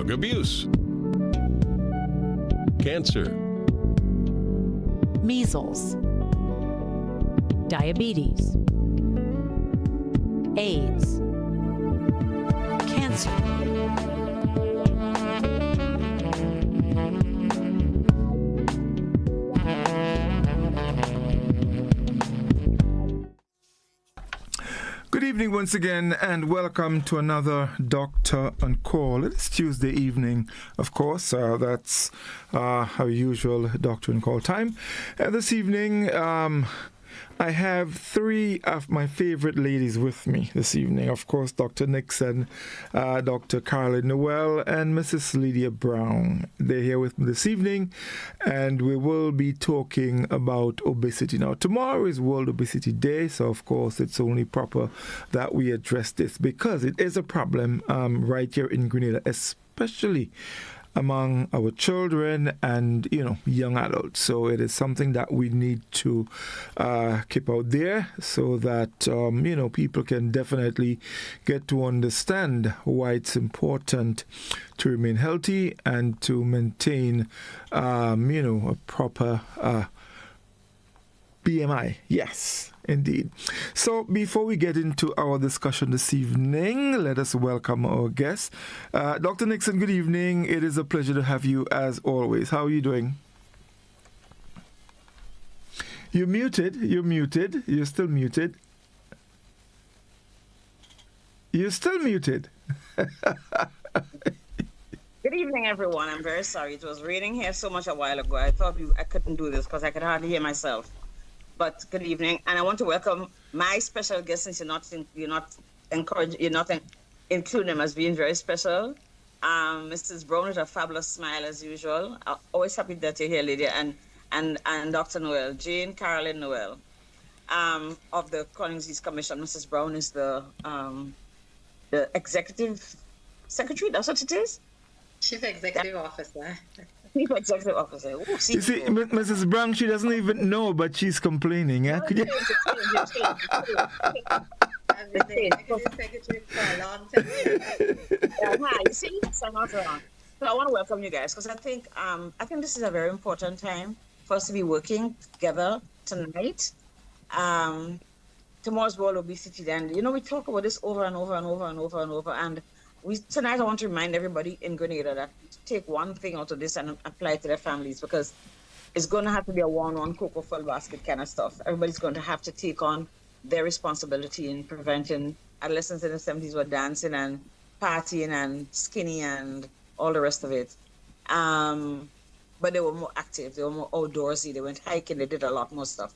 drug abuse, cancer, measles, diabetes, AIDS, cancer. Good evening once again, and welcome to another Doctor on Call. It is Tuesday evening, of course. That's our usual Doctor on Call time. This evening, I have three of my favorite ladies with me this evening. Of course, Dr. Nixon, Dr. Carolyn Noel, and Mrs. Lydia Brown. They're here with me this evening, and we will be talking about obesity. Now, tomorrow is World Obesity Day, so of course it's only proper that we address this because it is a problem right here in Grenada, especially among our children and, young adults. So it is something that we need to keep out there so that, people can definitely get to understand why it's important to remain healthy and to maintain, a proper BMI. Yes, indeed. So before we get into our discussion this evening, let us welcome our guest. Dr. Nixon, good evening. It is a pleasure to have you as always. How are you doing? You're muted. You're still muted. You're still muted. Good evening, everyone. I'm very sorry. It was raining here so much a while ago. I thought I couldn't do this because I could hardly hear myself. But good evening, and I want to welcome my special guest. Since you're not including them as being very special. Mrs. Brown with a fabulous smile as usual. Always happy that you're here, Lydia, and Dr. Noel, Jane Carolyn Noel, of the Chronic Disease Commission. Mrs. Brown is the executive secretary. That's what it is. Chief Executive Officer. Chief Executive Officer. Ooh, you see, Mrs. Brown, she doesn't even know, but she's complaining. Yeah? I've been the Executive Secretary for a long time. You see, so I'm not wrong. So I want to welcome you guys because I think this is a very important time for us to be working together tonight. Tomorrow's World Obesity Day, and we talk about this over and over and over and over and over. And tonight I want to remind everybody in Grenada that take one thing out of this and apply it to their families, because it's going to have to be a one cocoa full basket kind of stuff. Everybody's going to have to take on their responsibility in preventing. Adolescents in the 70s were dancing and partying and skinny and all the rest of it. But they were more active, they were more outdoorsy, they went hiking, they did a lot more stuff.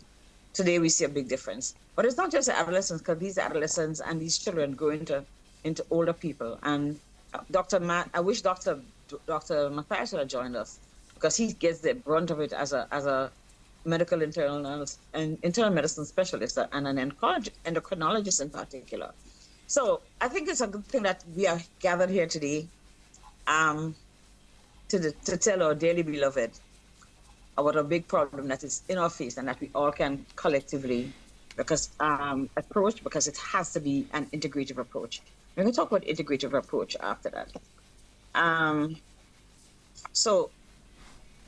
Today we see a big difference. But it's not just the adolescents, because these adolescents and these children go into older people. And I wish Dr. Matthias would have joined us, because he gets the brunt of it as a medical internal medicine specialist and an endocrinologist in particular. So I think it's a good thing that we are gathered here today to tell our dearly beloved about a big problem that is in our face and that we all can collectively approach, because it has to be an integrative approach. We're going to talk about integrative approach after that. So,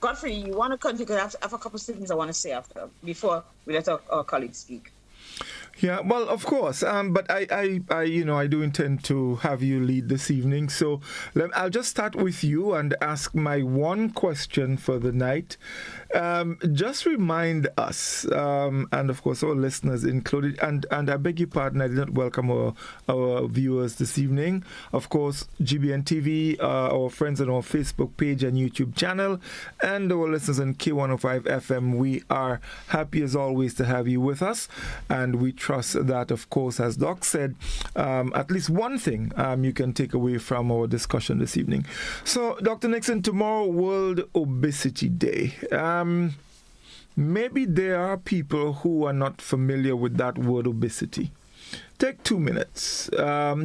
Godfrey, you want to continue? Because I have a couple of things I want to say before we let our colleagues speak. Yeah, well, of course, but I do intend to have you lead this evening. So I'll just start with you and ask my one question for the night. Just remind us, and of course our listeners included, and I beg your pardon, I did not welcome our viewers this evening. Of course, GBN TV, our friends on our Facebook page and YouTube channel, and our listeners on K105 FM. We are happy as always to have you with us, and we trust that, of course, as Doc said, at least one thing you can take away from our discussion this evening. So, Dr. Nixon, tomorrow, World Obesity Day. Maybe there are people who are not familiar with that word obesity. Take 2 minutes.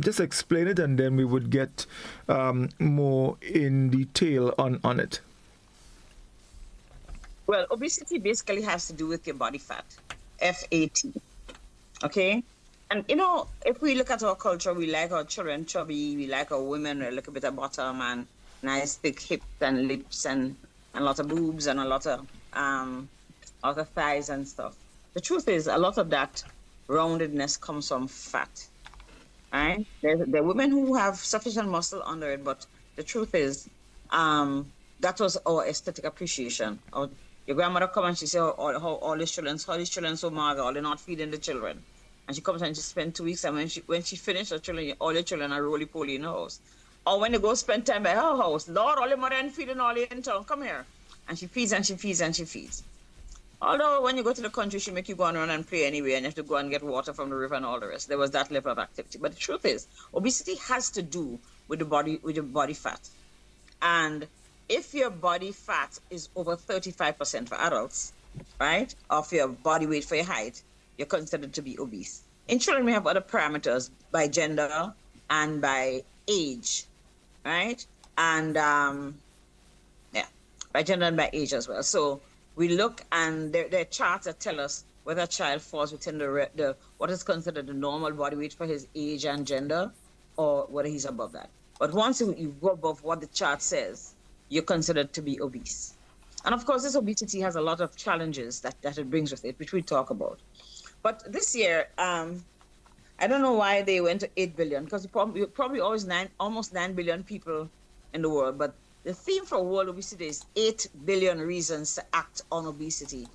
Just explain it, and then we would get more in detail on it. Well, obesity basically has to do with your body fat, F-A-T. Okay? And, if we look at our culture, we like our children chubby, we like our women a little bit of bottom, and nice thick hips and lips and a lot of boobs and a lot of thighs and stuff. The truth is, a lot of that roundedness comes from fat. Right? There are women who have sufficient muscle under it, but the truth is, that was our aesthetic appreciation. Your grandmother come and she say, all these children so mager, they're not feeding the children. And she comes and she spend 2 weeks, and when she finished her children, all the children are roly-poly in the house. Or when they go spend time by her house, Lord, all the mother and feeding all the in town, come here. And she feeds and she feeds and she feeds. Although when you go to the country, she make you go on around and play anyway, and you have to go and get water from the river and all the rest. There was that level of activity. But the truth is, obesity has to do with the body fat. And if your body fat is over 35% for adults, right, of your body weight for your height, you're considered to be obese. In children, we have other parameters by gender and by age, right? And by gender and by age as well. So we look, and there are charts that tell us whether a child falls within the what is considered the normal body weight for his age and gender, or whether he's above that. But once you go above what the chart says, you're considered to be obese. And of course, this obesity has a lot of challenges that it brings with it, which we talk about. But this year, I don't know why they went to 8 billion, because probably always almost 9 billion people in the world. But the theme for World Obesity is 8 billion reasons to act on obesity.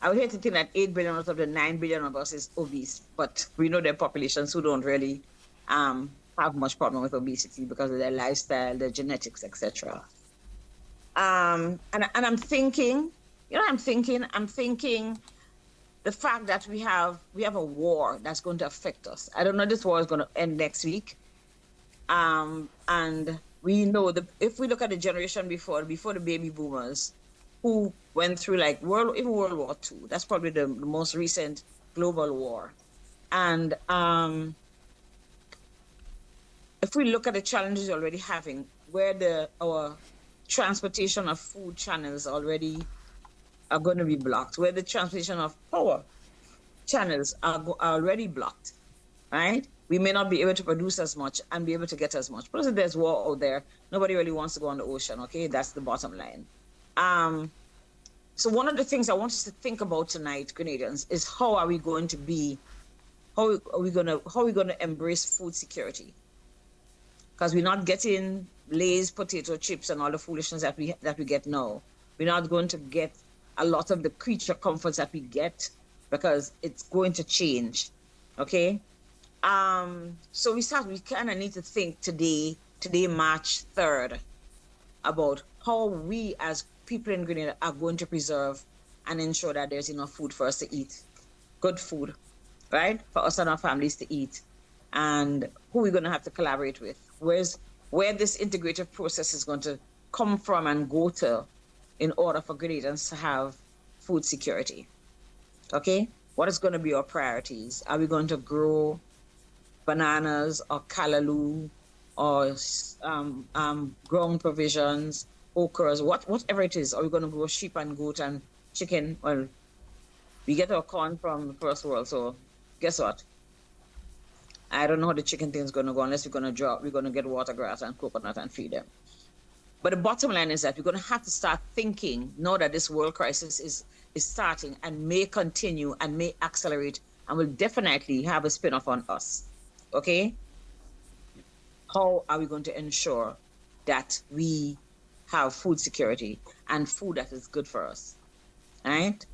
I would hate to think that 8 billion out of the 9 billion of us is obese, but we know there are populations who don't really have much problem with obesity because of their lifestyle, their genetics, etc. And I'm thinking, I'm thinking the fact that we have a war that's going to affect us. I don't know if this war is going to end next week. And we know that if we look at the generation before the baby boomers, who went through like World War II, that's probably the most recent global war. And if we look at the challenges we're already having, where our transportation of food channels already are going to be blocked, where the transportation of power channels are already blocked, right? We may not be able to produce as much and be able to get as much. Plus, if there's war out there, nobody really wants to go on the ocean, okay? That's the bottom line. So one of the things I want us to think about tonight, Grenadians, is how are we going to embrace food security? Because we're not getting Lay's potato chips and all the foolishness that we get now. We're not going to get a lot of the creature comforts that we get because it's going to change, okay? So we kind of need to think today, March 3rd, about how we as people in Grenada are going to preserve and ensure that there's enough food for us to eat, good food, right? For us and our families to eat, and who we're going to have to collaborate with. Where this integrative process is going to come from and go to in order for Grenadians to have food security, okay? What is going to be our priorities? Are we going to grow bananas or callaloo or ground provisions, okras, whatever it is? Are we going to grow sheep and goat and chicken? Well, we get our corn from the first world, so guess what? I don't know how the chicken thing is going to go unless we're going to get water grass and coconut and feed them. But the bottom line is that we're going to have to start thinking now that this world crisis is starting and may continue and may accelerate and will definitely have a spin-off on us. Okay? How are we going to ensure that we have food security and food that is good for us? Right?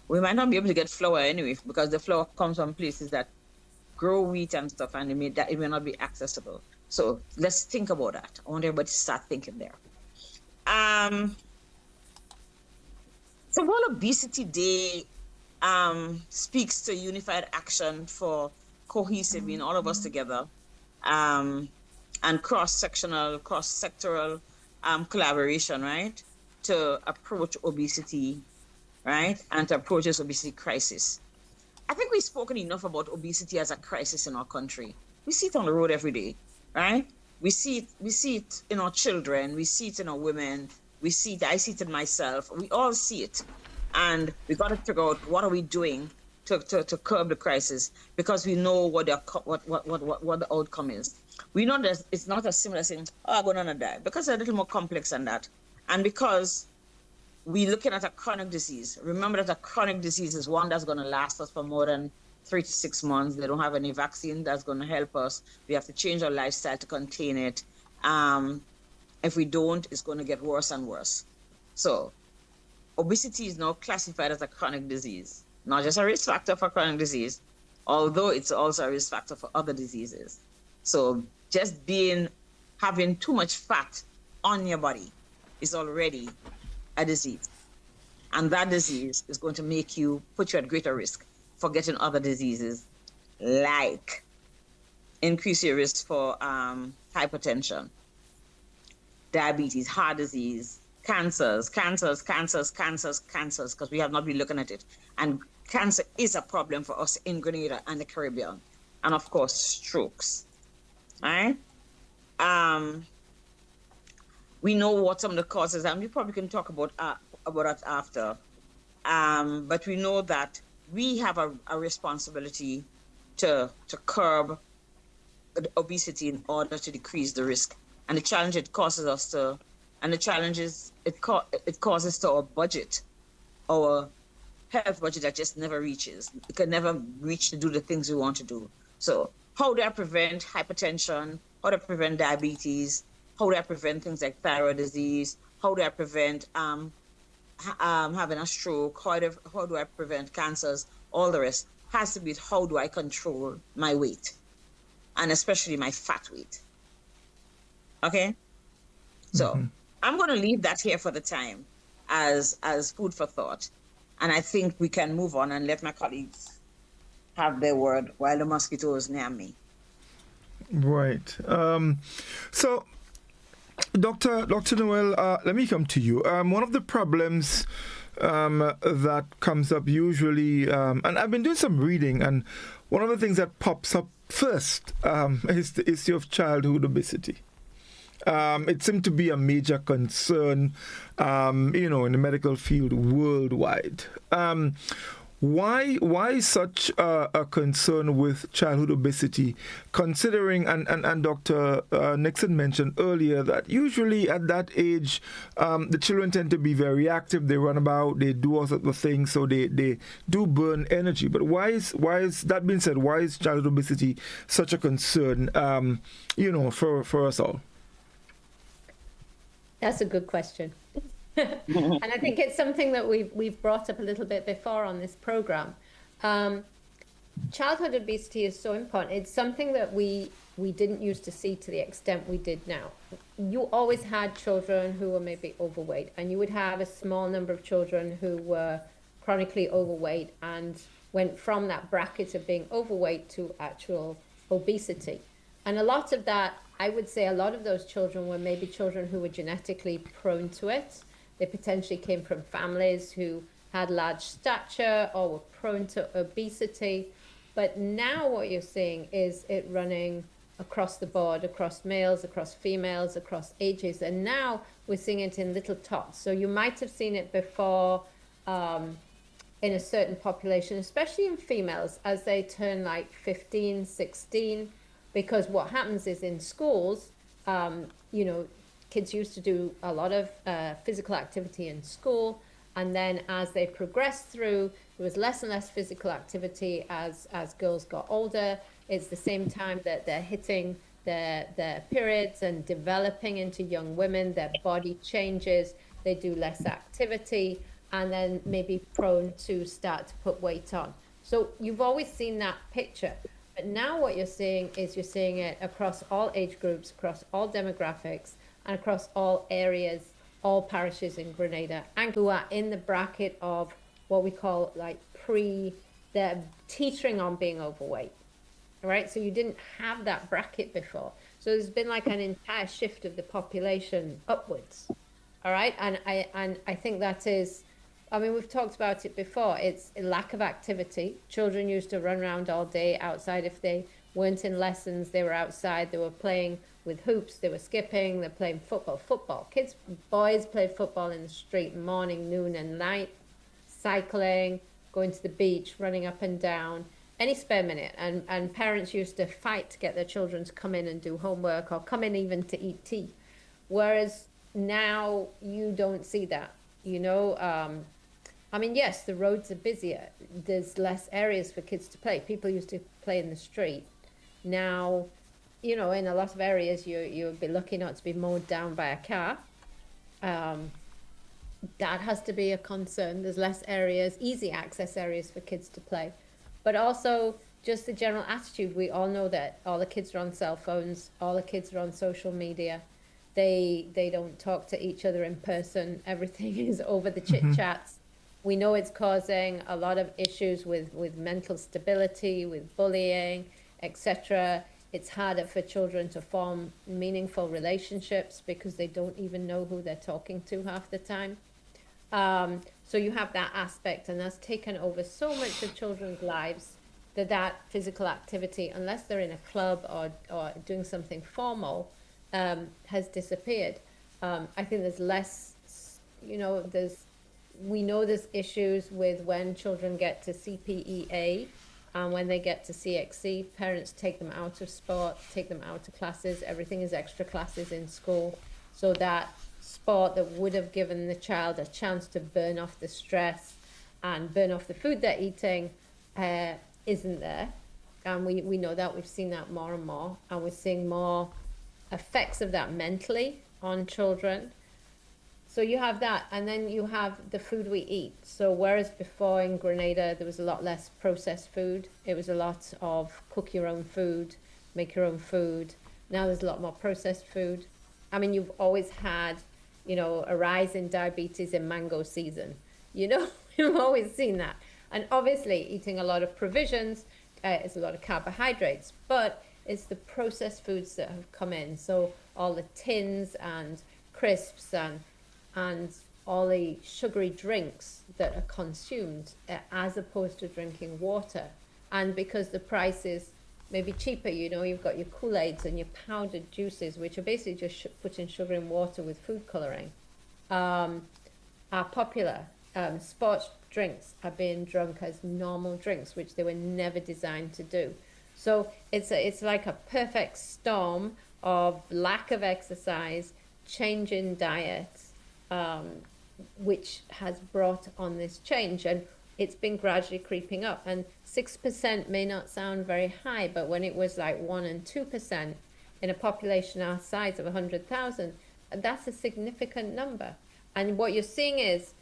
We might not be able to get flour anyway because the flour comes from places that grow wheat and stuff, and it may not be accessible. So let's think about that. I want everybody to start thinking there. So World Obesity Day speaks to unified action for cohesive, being all of us together, and cross-sectoral collaboration, right, to approach obesity, right, and to approach this obesity crisis. I think we've spoken enough about obesity as a crisis in our country. We see it on the road every day, right? We see it in our children. We see it in our women. I see it in myself. We all see it. And we got to figure out what are we doing to curb the crisis, because we know what the outcome is. we know that it's not as simple as saying, oh, I'm going to die, because it's a little more complex than that. And because we're looking at a chronic disease, remember that a chronic disease is one that's going to last us for more than 3 to 6 months. They don't have any vaccine that's going to help us. We have to change our lifestyle to contain it. If we don't, it's going to get worse and worse. So obesity is now classified as a chronic disease, not just a risk factor for chronic disease, although it's also a risk factor for other diseases. So just having too much fat on your body is already a disease. And that disease is going to put you at greater risk for getting other diseases, like increase your risk for hypertension, diabetes, heart disease, cancers, because we have not been looking at it. And cancer is a problem for us in Grenada and the Caribbean. And of course, strokes. All right? We know what some of the causes are, and we probably can talk about that after. But we know that we have a responsibility to curb obesity in order to decrease the risk. And the challenge it causes us to, and the challenges it causes to our budget, our health budget that just never reaches. It can never reach to do the things we want to do. So how do I prevent hypertension? How do I prevent diabetes? How do I prevent things like thyroid disease? How do I prevent having a stroke? How do I prevent cancers? All the rest has to be how do I control my weight, and especially my fat weight. Okay? So I'm going to leave that here for the time as food for thought. And I think we can move on and let my colleagues have their word while the mosquitoes near me. Right. So, Dr. Noel, let me come to you. One of the problems that comes up usually, and I've been doing some reading, and one of the things that pops up first is the issue of childhood obesity. It seemed to be a major concern, in the medical field worldwide. Why such a concern with childhood obesity, considering, and Dr. Nixon mentioned earlier that usually at that age, the children tend to be very active, they run about, they do all sorts of things, so they do burn energy. But why is that being said, why is childhood obesity such a concern, for us all? That's a good question. And I think it's something that we've brought up a little bit before on this program. Childhood obesity is so important. It's something that we didn't used to see to the extent we did now. You always had children who were maybe overweight, and you would have a small number of children who were chronically overweight and went from that bracket of being overweight to actual obesity. And a lot of that, I would say a lot of those children were maybe children who were genetically prone to it. They potentially came from families who had large stature or were prone to obesity. But now what you're seeing is it running across the board, across males, across females, across ages. And now we're seeing it in little tots. So you might have seen it before in a certain population, especially in females, as they turn like 15, 16. Because what happens is in schools, kids used to do a lot of physical activity in school. And then as they progressed through, there was less and less physical activity as girls got older. It's the same time that they're hitting their periods and developing into young women. Their body changes. They do less activity and then maybe prone to start to put weight on. So you've always seen that picture. But now what you're seeing is it across all age groups, across all demographics, and across all areas, all parishes in Grenada, and who are in the bracket of what we call like they're teetering on being overweight. All right, so you didn't have that bracket before. So there's been like an entire shift of the population upwards. All right, and I think that is, we've talked about it before. It's a lack of activity. Children used to run around all day outside. If they weren't in lessons, they were outside. They were playing with hoops. They were skipping. They're playing football. Boys played football in the street morning, noon, and night. Cycling, going to the beach, running up and down. any spare minute, and parents used to fight to get their children to come in and do homework or come in even to eat tea, whereas now you don't see that, you know. I mean, yes, the roads are busier, there's less areas for kids to play. People used to play in the street. Now, you know, in a lot of areas you'll be lucky not to be mowed down by a car. That has to be a concern. There's less areas, easy access areas for kids to play. But also just the general attitude. We all know that all the kids are on cell phones, all the kids are on social media. They don't talk to each other in person. Everything is over the chit chats. We know it's causing a lot of issues with mental stability, with bullying, etc. It's harder for children to form meaningful relationships because they don't even know who they're talking to half the time. So you have that aspect, and that's taken over so much of children's lives that physical activity, unless they're in a club or doing something formal, has disappeared. I think there's less, you know, we know there's issues with when children get to CPEA and when they get to CXC, parents take them out of sport, take them out of classes, everything is extra classes in school, so that sport that would have given the child a chance to burn off the stress and burn off the food they're eating isn't there. And we know that, we've seen that more and more, and we're seeing more effects of that mentally on children. So you have that, and then you have the food we eat. So whereas before in Grenada there was a lot less processed food, it was a lot of cook your own food, make your own food. Now there's a lot more processed food. I mean, you've always had, you know, a rise in diabetes in mango season. You know, you've always seen that. And obviously eating a lot of provisions is a lot of carbohydrates, but it's the processed foods that have come in. So all the tins and crisps and all the sugary drinks that are consumed as opposed to drinking water. And because the price is maybe cheaper, you know, you've got your Kool-Aids and your powdered juices, which are basically just putting sugar in water with food coloring, are popular. Sports drinks are being drunk as normal drinks, which they were never designed to do. So it's like a perfect storm of lack of exercise, change in diet, which has brought on this change, and it's been gradually creeping up. And 6% may not sound very high, but when it was like 1 and 2% in a population our size of 100,000, that's a significant number. And what you're seeing is,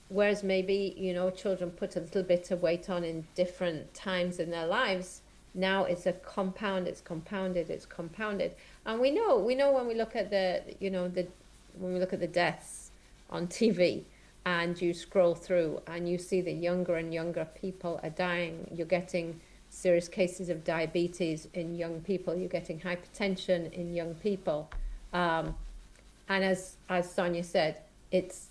whereas maybe, you know, children put a little bit of weight on in different times in their lives, now it's a compound, it's compounded. And we know when we look at when we look at the deaths on TV and you scroll through and you see that younger and younger people are dying, you're getting serious cases of diabetes in young people, you're getting hypertension in young people. And as Sonia said, it's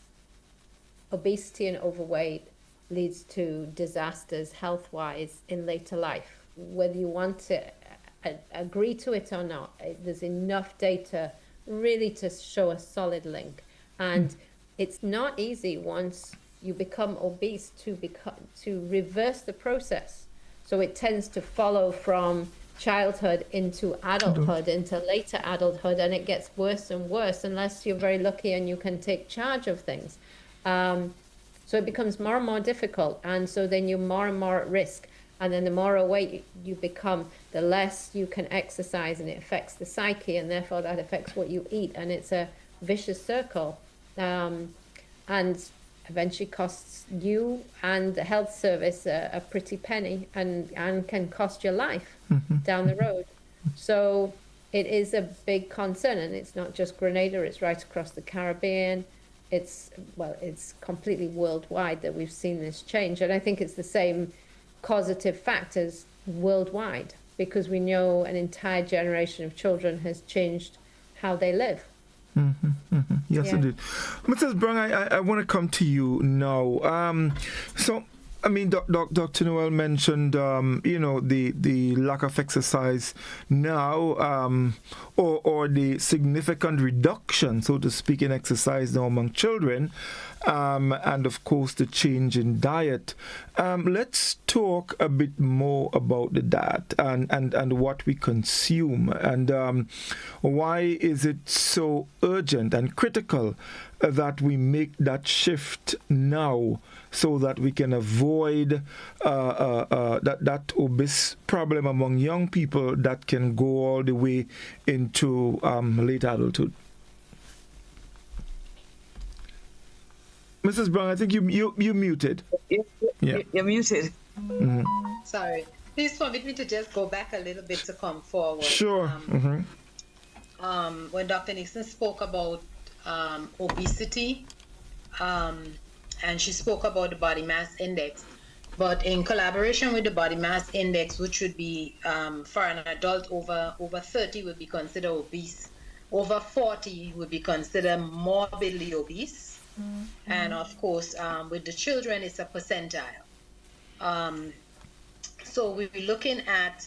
obesity and overweight leads to disasters health-wise in later life. Whether you want to agree to it or not, there's enough data really to show a solid link. And it's not easy once you become obese to reverse the process. So it tends to follow from childhood into adulthood, into later adulthood, and it gets worse and worse unless you're very lucky and you can take charge of things. So it becomes more and more difficult, and so then you're more and more at risk. And then the more overweight you become, the less you can exercise, and it affects the psyche, and therefore that affects what you eat, and it's a vicious circle, and eventually costs you and the health service a pretty penny, and can cost your life down the road. So it is a big concern, and it's not just Grenada, it's right across the Caribbean. It's completely worldwide that we've seen this change, and I think it's the same causative factors worldwide, because we know an entire generation of children has changed how they live. Yes, indeed. Mrs. Brown, I want to come to you now. So I mean, Dr. Noel mentioned, the lack of exercise now, or the significant reduction, so to speak, in exercise now among children, and of course the change in diet. Let's talk a bit more about the diet and what we consume, and why is it so urgent and critical that we make that shift now, so that we can avoid that obese problem among young people that can go all the way into late adulthood. Mrs. Brown, I think you muted. Yeah. You're muted. Mm-hmm. Sorry. Please permit me to just go back a little bit to come forward. Sure. When Dr. Nixon spoke about obesity, and she spoke about the body mass index, but in collaboration with the body mass index, which would be for an adult over 30 would be considered obese, over 40 would be considered morbidly obese, and of course with the children it's a percentile. So we'll be looking at,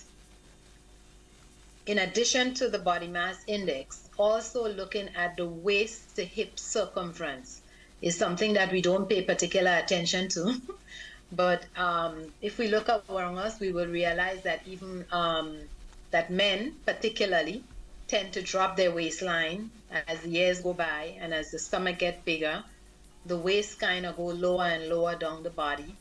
in addition to the body mass index, also looking at the waist to hip circumference is something that we don't pay particular attention to. But if we look around us, we will realize that even that men particularly tend to drop their waistline as the years go by, and as the stomach gets bigger, the waist kind of go lower and lower down the body.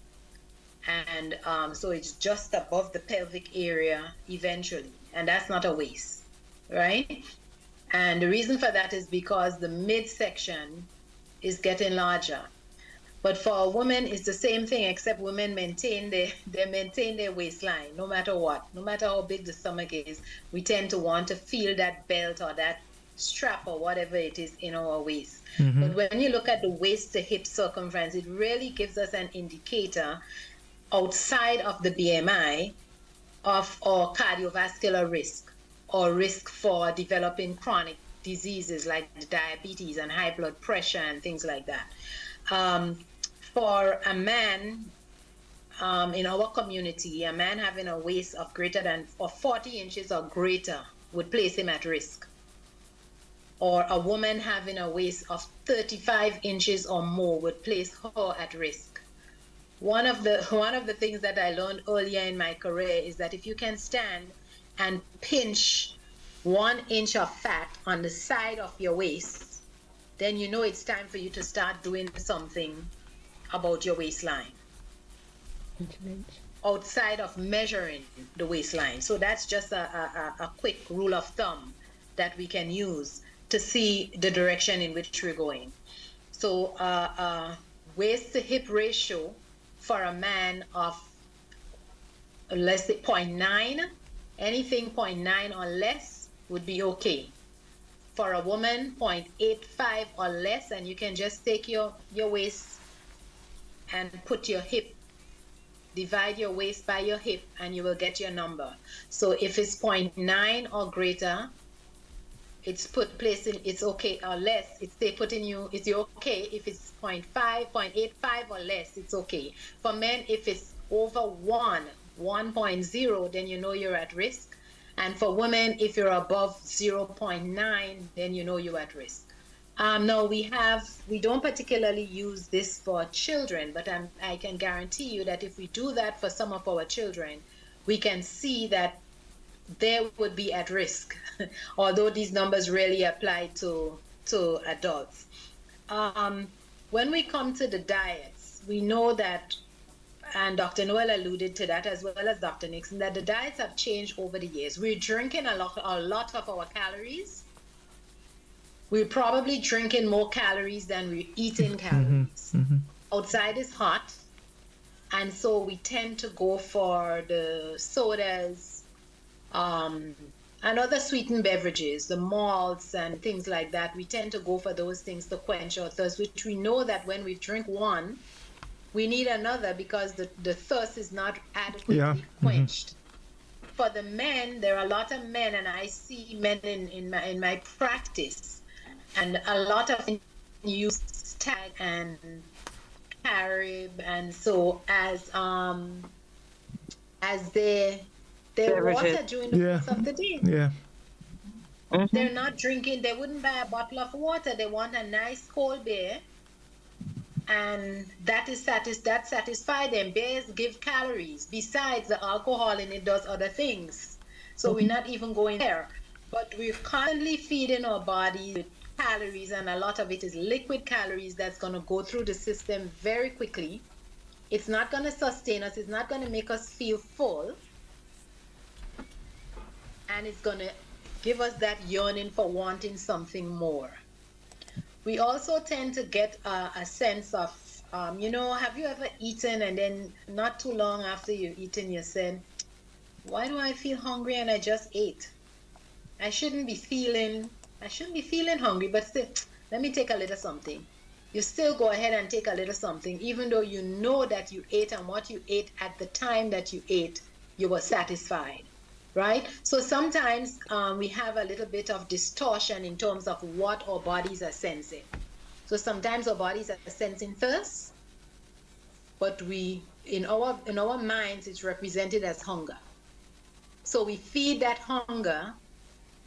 And so it's just above the pelvic area eventually, and that's not a waist, right? And the reason for that is because the midsection is getting larger. But for a woman, it's the same thing, except women maintain their waistline, no matter what. No matter how big the stomach is, we tend to want to feel that belt or that strap or whatever it is in our waist. But when you look at the waist to hip circumference, it really gives us an indicator outside of the BMI of our cardiovascular risk, or risk for developing chronic diseases like diabetes and high blood pressure and things like that. For a man, in our community, a man having a waist of greater than 40 inches or greater would place him at risk. Or a woman having a waist of 35 inches or more would place her at risk. One of the things that I learned earlier in my career is that if you can stand and pinch 1 inch of fat on the side of your waist, then you know it's time for you to start doing something about your waistline. Outside of measuring the waistline. So that's just a quick rule of thumb that we can use to see the direction in which we're going. So waist to hip ratio for a man of, let's say, 0.9, anything 0.9 or less would be okay. For a woman, 0.85 or less, and you can just take your waist and put your hip, divide your waist by your hip, and you will get your number. So if it's 0.9 or greater, it's it's okay, or less, it's okay. If it's 0.5, 0.85 or less, it's okay. For men, if it's over 1.0, then you know you're at risk. And for women, if you're above 0.9, then you know you're at risk. Now we don't particularly use this for children, but I can guarantee you that if we do that for some of our children, we can see that they would be at risk, although these numbers really apply to adults. When we come to the diets, we know that, and Dr. Noel alluded to that as well as Dr. Nixon, that the diets have changed over the years. We're drinking a lot of our calories. We're probably drinking more calories than we're eating calories. Outside is hot, and so we tend to go for the sodas, and other sweetened beverages, the malts and things like that. We tend to go for those things to quench our thirst, which we know that when we drink one, we need another because the thirst is not adequately quenched. For the men, there are a lot of men, and I see men in my practice, and a lot of use tag and Carib, and so as their Beverages. water during the Yeah. course of the day. Yeah. They're not drinking, they wouldn't buy a bottle of water. They want a nice cold beer. And that satisfies them. Beers give calories. Besides, the alcohol in it does other things. So we're not even going there. But we're constantly feeding our body with calories, and a lot of it is liquid calories that's going to go through the system very quickly. It's not going to sustain us. It's not going to make us feel full. And it's going to give us that yearning for wanting something more. We also tend to get a sense of, have you ever eaten and then not too long after you've eaten, you said, why do I feel hungry and I just ate? I shouldn't be feeling hungry, but still, let me take a little something. You still go ahead and take a little something, even though you know that you ate, and what you ate at the time that you ate, you were satisfied. Right? So sometimes we have a little bit of distortion in terms of what our bodies are sensing. So sometimes our bodies are sensing thirst, but in our minds, it's represented as hunger. So we feed that hunger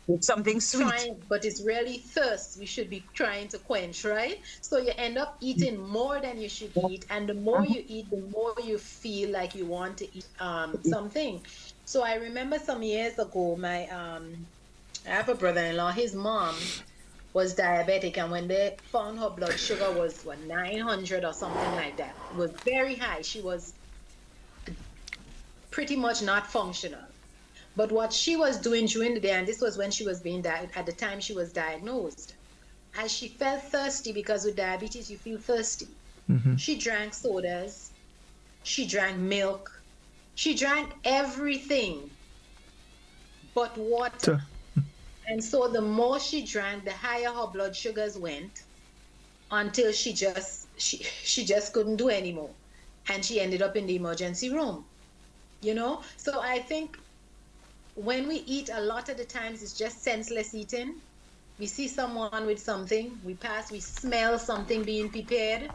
with something sweet. but it's really thirst we should be trying to quench, right? So you end up eating more than you should eat, and the more you eat, the more you feel like you want to eat something. So I remember some years ago, I have a brother-in-law, his mom was diabetic, and when they found her blood sugar was 900 or something like that, it was very high. She was pretty much not functional. But what she was doing during the day, and this was when she was being at the time she was diagnosed, as she felt thirsty, because with diabetes you feel thirsty, she drank sodas, she drank milk, she drank everything but water. And so the more she drank, the higher her blood sugars went, until she just couldn't do anymore, and she ended up in the emergency room. So I think when we eat, a lot of the times it's just senseless eating. We see someone with something, we smell something being prepared,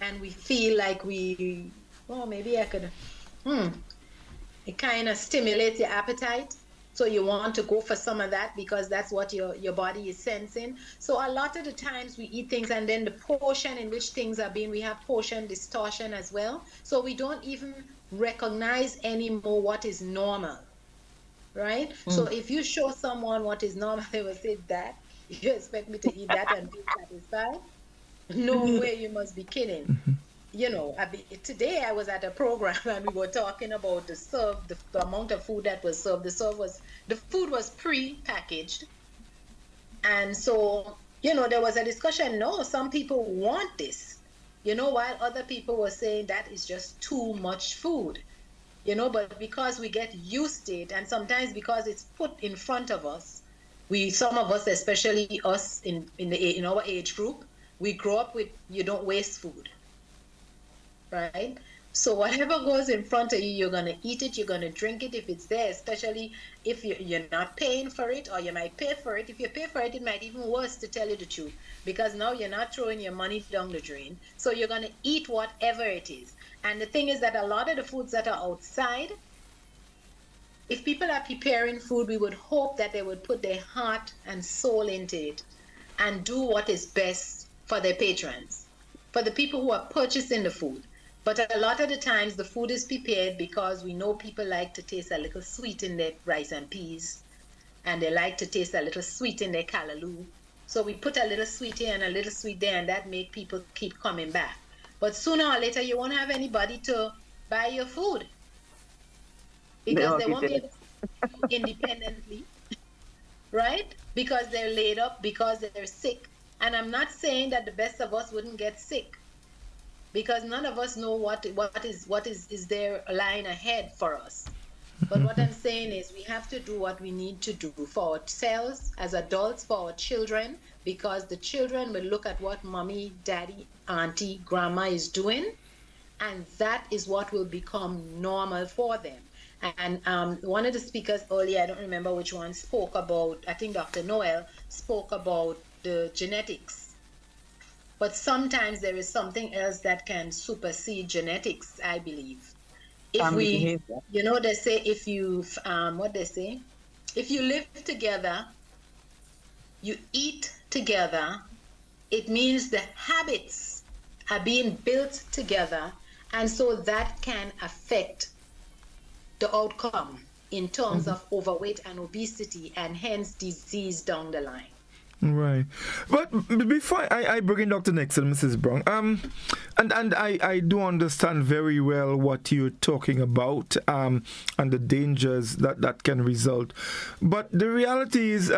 and we feel like maybe I could, it kind of stimulates your appetite. So you want to go for some of that because that's what your body is sensing. So a lot of the times we eat things, and then the portion in which things are being, we have portion distortion as well. So we don't even recognize anymore what is normal. Right? So if you show someone what is normal, they will say, that you expect me to eat that and be satisfied? No way, you must be kidding. Today I was at a program and we were talking about the amount of food that was served. The food was pre-packaged, and so there was a discussion. No, some people want this, while other people were saying that is just too much food. But because we get used to it, and sometimes because it's put in front of us, some of us, especially us in our age group, we grow up with, you don't waste food, right? So whatever goes in front of you, you're going to eat it, you're going to drink it if it's there, especially if you're not paying for it, or you might pay for it. If you pay for it, it might even worse, to tell you the truth, because now you're not throwing your money down the drain. So you're going to eat whatever it is. And the thing is that a lot of the foods that are outside, if people are preparing food, we would hope that they would put their heart and soul into it and do what is best for their patrons, for the people who are purchasing the food. But a lot of the times the food is prepared because we know people like to taste a little sweet in their rice and peas, and they like to taste a little sweet in their callaloo. So we put a little sweet here and a little sweet there, and that make people keep coming back. But sooner or later, you won't have anybody to buy your food, because they won't be able to do independently, right? Because they're laid up, because they're sick. And I'm not saying that the best of us wouldn't get sick, because none of us know what is there lying ahead for us. But what I'm saying is we have to do what we need to do for ourselves as adults, for our children, because the children will look at what mommy, daddy, auntie, grandma is doing, and that is what will become normal for them. And one of the speakers earlier, I don't remember which one, spoke about, I think Dr. Noel spoke about the genetics. But sometimes there is something else that can supersede genetics, I believe. If Family we, behavior. you know, they say if you, what they say, if you live together, you eat together, it means the habits are being built together, and so that can affect the outcome in terms of overweight and obesity, and hence disease down the line. Right. But before I bring in Dr. Nixon, Mrs. Brown, and I do understand very well what you're talking about, and the dangers that can result. But the reality is,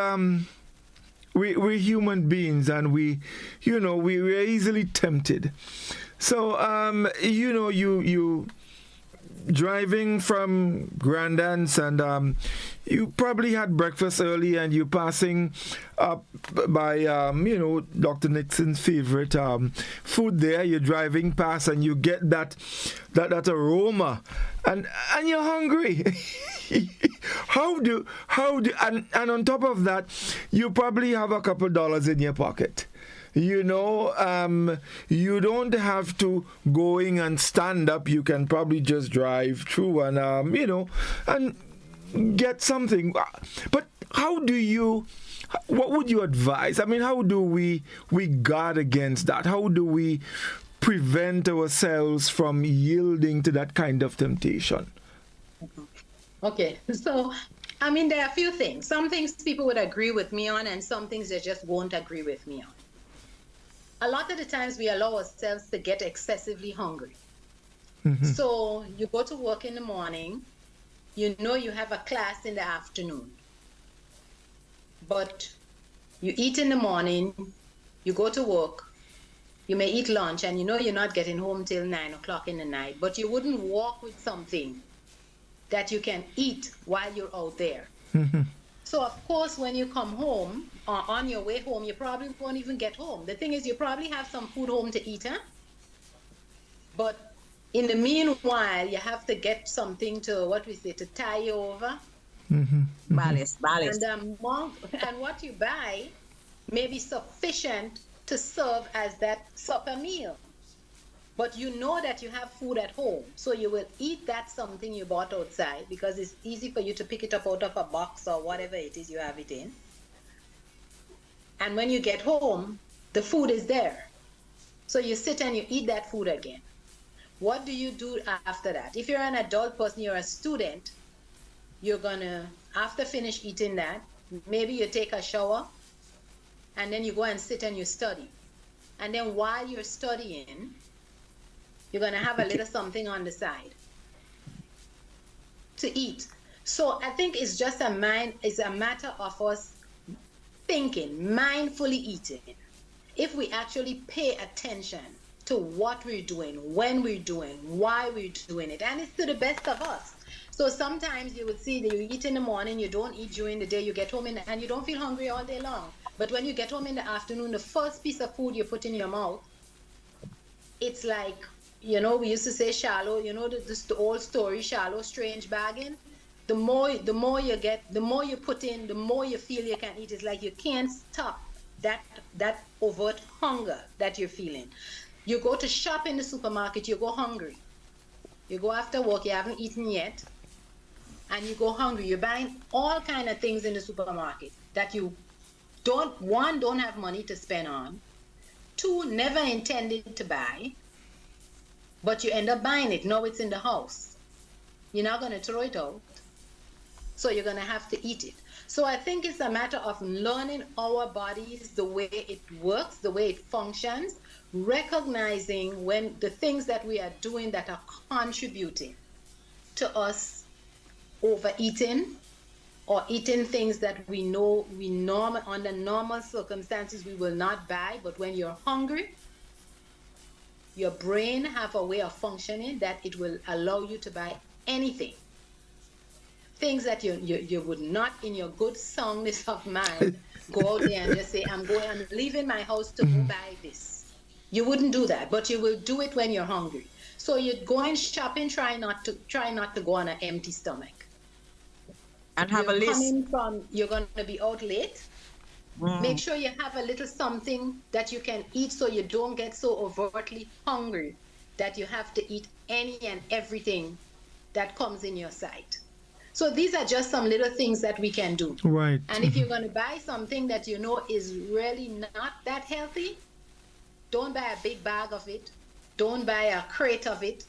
we're human beings, and we're easily tempted. So, you driving from Grandance, and you probably had breakfast early, and you're passing up by Dr. Nixon's favorite food there. You're driving past, and you get that aroma, and you're hungry. How do and on top of that, you probably have a couple dollars in your pocket. You don't have to going and stand up. You can probably just drive through and and get something. But what would you advise? I mean, how do we guard against that? How do we prevent ourselves from yielding to that kind of temptation? Okay, so I mean, there are a few things. Some things people would agree with me on, and some things they just won't agree with me on. A lot of the times we allow ourselves to get excessively hungry. Mm-hmm. So you go to work in the morning, you know you have a class in the afternoon, but you eat in the morning, you go to work, you may eat lunch, and you know you're not getting home till 9 o'clock in the night, but you wouldn't walk with something that you can eat while you're out there. Mm-hmm. So of course, when you come home, or on your way home, you probably won't even get home. The thing is, you probably have some food home to eat, huh? But in the meanwhile, you have to get something to tie you over. Mm-hmm. Ballast. And what you buy may be sufficient to serve as that supper meal. But you know that you have food at home, so you will eat that something you bought outside, because it's easy for you to pick it up out of a box or whatever it is you have it in. And when you get home, the food is there. So you sit and you eat that food again. What do you do after that? If you're an adult person, you're a student, you're gonna, after finish eating that, maybe you take a shower, and then you go and sit and you study. And then while you're studying, you're going to have a little something on the side to eat. So I think it's just it's a matter of us thinking, mindfully eating. If we actually pay attention to what we're doing, when we're doing, why we're doing it, and it's to the best of us. So sometimes you would see that you eat in the morning, you don't eat during the day, you get home and you don't feel hungry all day long. But when you get home in the afternoon, the first piece of food you put in your mouth, it's like, we used to say shallow, the old story, shallow, strange bargain. The more you get, the more you put in, the more you feel you can eat. It's like you can't stop that overt hunger that you're feeling. You go to shop in the supermarket, you go hungry. You go after work, you haven't eaten yet, and you go hungry. You're buying all kind of things in the supermarket that you don't have money to spend on, 2, never intended to buy, but you end up buying it. Now it's in the house. You're not going to throw it out. So you're going to have to eat it. So I think it's a matter of learning our bodies, the way it works, the way it functions, recognizing when the things that we are doing that are contributing to us overeating or eating things that we know under normal circumstances we will not buy, but when you're hungry, your brain have a way of functioning that it will allow you to buy anything. Things that you would not, in your good soundness of mind, go out there and just say, I'm leaving my house to go buy this. You wouldn't do that, but you will do it when you're hungry. So you're going shopping, try not to go on an empty stomach. And have a list. You're going to be out late. Make sure you have a little something that you can eat so you don't get so overtly hungry that you have to eat any and everything that comes in your sight. So these are just some little things that we can do. Right. And if you're going to buy something that you know is really not that healthy, don't buy a big bag of it. Don't buy a crate of it,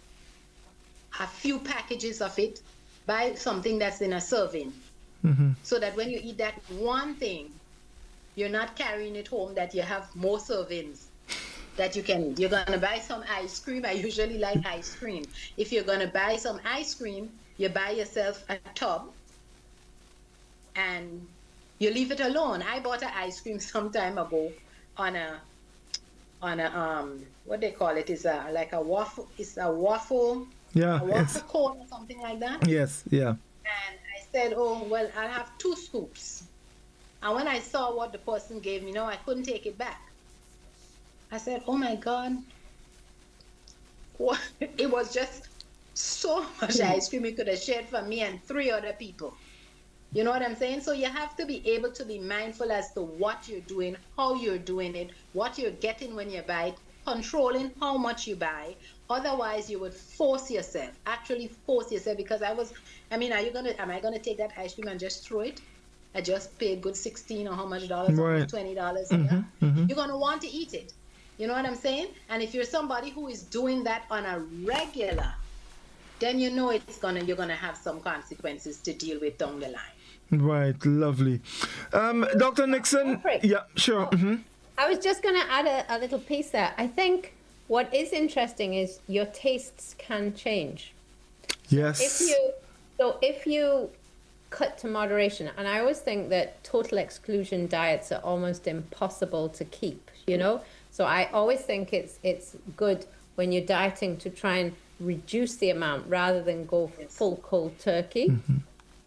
a few packages of it. Buy something that's in a serving. So that when you eat that one thing, you're not carrying it home, that you have more servings that you can eat. You're going to buy some ice cream. I usually like ice cream. If you're going to buy some ice cream, you buy yourself a tub and you leave it alone. I bought an ice cream some time ago on a what they call it is like a waffle. It's a waffle. Yeah. A waffle cone or something like that. Yes. Yeah. And I said, oh well, I'll have 2 scoops. And when I saw what the person gave me, no, I couldn't take it back. I said, oh my God. It was just so much ice cream you could have shared for me and 3 other people. You know what I'm saying? So you have to be able to be mindful as to what you're doing, how you're doing it, what you're getting when you buy it, controlling how much you buy. Otherwise, you would force yourself, because am I gonna take that ice cream and just throw it? I just paid good $16 or how much dollars, Right. $20. You're gonna want to eat it. You know what I'm saying? And if you're somebody who is doing that on a regular, then you know you're gonna have some consequences to deal with down the line. Right. Lovely. Dr. Nixon. Godfrey. Yeah. Sure. I was just going to add a little piece there. I think what is interesting is your tastes can change. Yes. If you cut to moderation, and I always think that total exclusion diets are almost impossible to keep, you know? So I always think it's good when you're dieting to try and reduce the amount rather than go full cold turkey.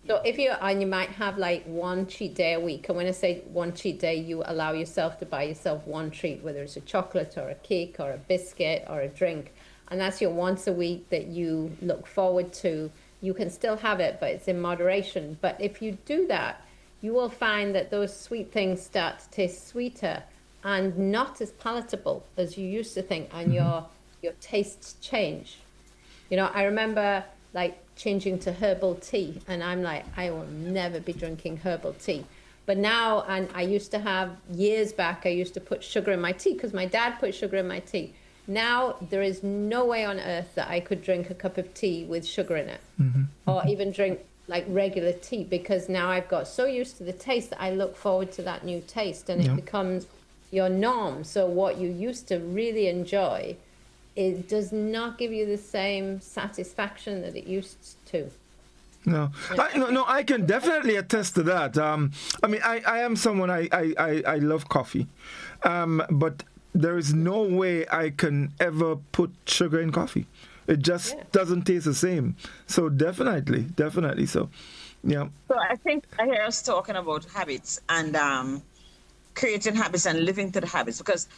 So you might have like one cheat day a week. And when I say one cheat day, you allow yourself to buy yourself one treat, whether it's a chocolate or a cake or a biscuit or a drink. And that's your once a week that you look forward to. You can still have it, but it's in moderation. But if you do that, you will find that those sweet things start to taste sweeter and not as palatable as you used to think. And your tastes change. You know, I remember like changing to herbal tea, and I'm like, I will never be drinking herbal tea. But now, and I used to have, years back, I used to put sugar in my tea because my dad put sugar in my tea. Now, there is no way on earth that I could drink a cup of tea with sugar in it, or even drink like regular tea, because now I've got so used to the taste that I look forward to that new taste, and it becomes your norm. So what you used to really enjoy, it does not give you the same satisfaction that it used to. No, I can definitely attest to that. I mean, I am someone, I love coffee, but there is no way I can ever put sugar in coffee. It just doesn't taste the same. So definitely so. Yeah. So I think I hear us talking about habits and creating habits and living to the habits, because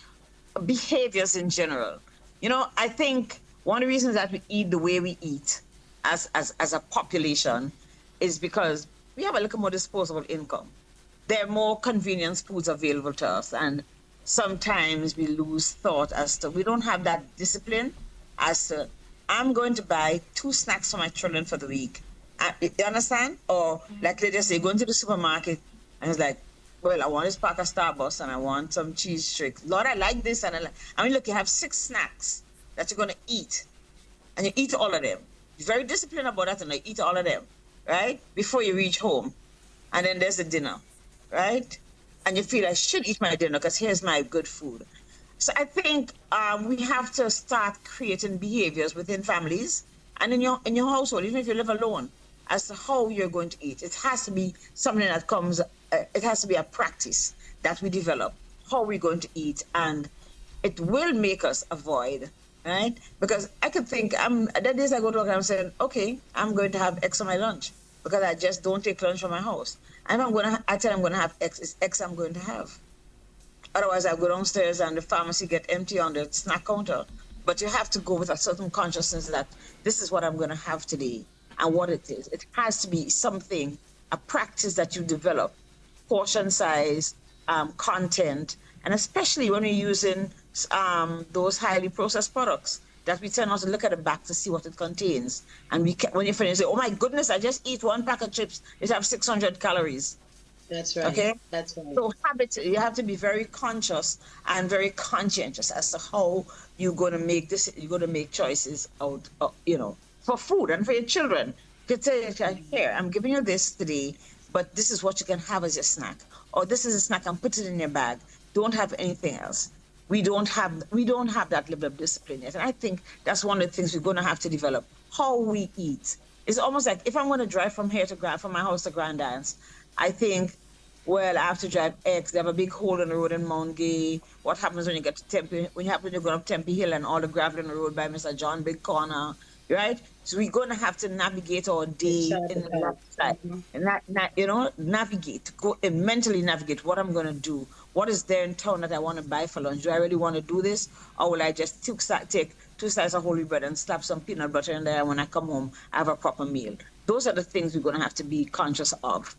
behaviors in general. You know, I think one of the reasons that we eat the way we eat as a population is because we have a little more disposable income. There are more convenience foods available to us, and sometimes we lose thought as to, we don't have that discipline as to, I'm going to buy 2 snacks for my children for the week. You understand? Or like they just say, going to the supermarket and it's like, well, I want this pack of Starburst and I want some cheese sticks. Lord, I like this. I mean, look, you have 6 snacks that you're going to eat, and you eat all of them. You're very disciplined about that, and you eat all of them, right? Before you reach home. And then there's the dinner, right? And you feel I should eat my dinner because here's my good food. So I think we have to start creating behaviors within families and in your household, even if you live alone, as to how you're going to eat. It has to be something that comes, it has to be a practice that we develop, how we're going to eat, and it will make us avoid, right? Because I could think, the days I go to work, I'm saying, okay, I'm going to have X on my lunch because I just don't take lunch from my house. And I tell I'm going to have X, it's X I'm going to have. Otherwise, I go downstairs and the pharmacy get empty on the snack counter. But you have to go with a certain consciousness that this is what I'm going to have today and what it is. It has to be something, a practice that you develop, portion size, content, and especially when we're using those highly processed products, that we tend not to look at the back to see what it contains. And when you finish, say, "Oh my goodness, I just eat one pack of chips. It have 600 calories." That's right. Okay. That's right. So you have to be very conscious and very conscientious as to how you're going to make this. You're going to make choices out, for food and for your children. You could say, "Here, I'm giving you this today, but this is what you can have as your snack, or this is a snack and put it in your bag. Don't have anything else." We don't have that level of discipline yet, and I think that's one of the things we're going to have to develop. How we eat. It's almost like if I'm going to drive from my house to Grandance, I think, well, I have to drive X. They have a big hole in the road in Mount Gay. What happens when you get to Tempe? When you're going up Tempe Hill and all the gravel in the road by Mr. John Big Corner, right? So we're going to have to navigate our day in the lifestyle, and navigate, go and mentally navigate what I'm going to do. What is there in town that I want to buy for lunch? Do I really want to do this, or will I just take 2 slices of whole wheat bread and slap some peanut butter in there? And when I come home, I have a proper meal. Those are the things we're going to have to be conscious of.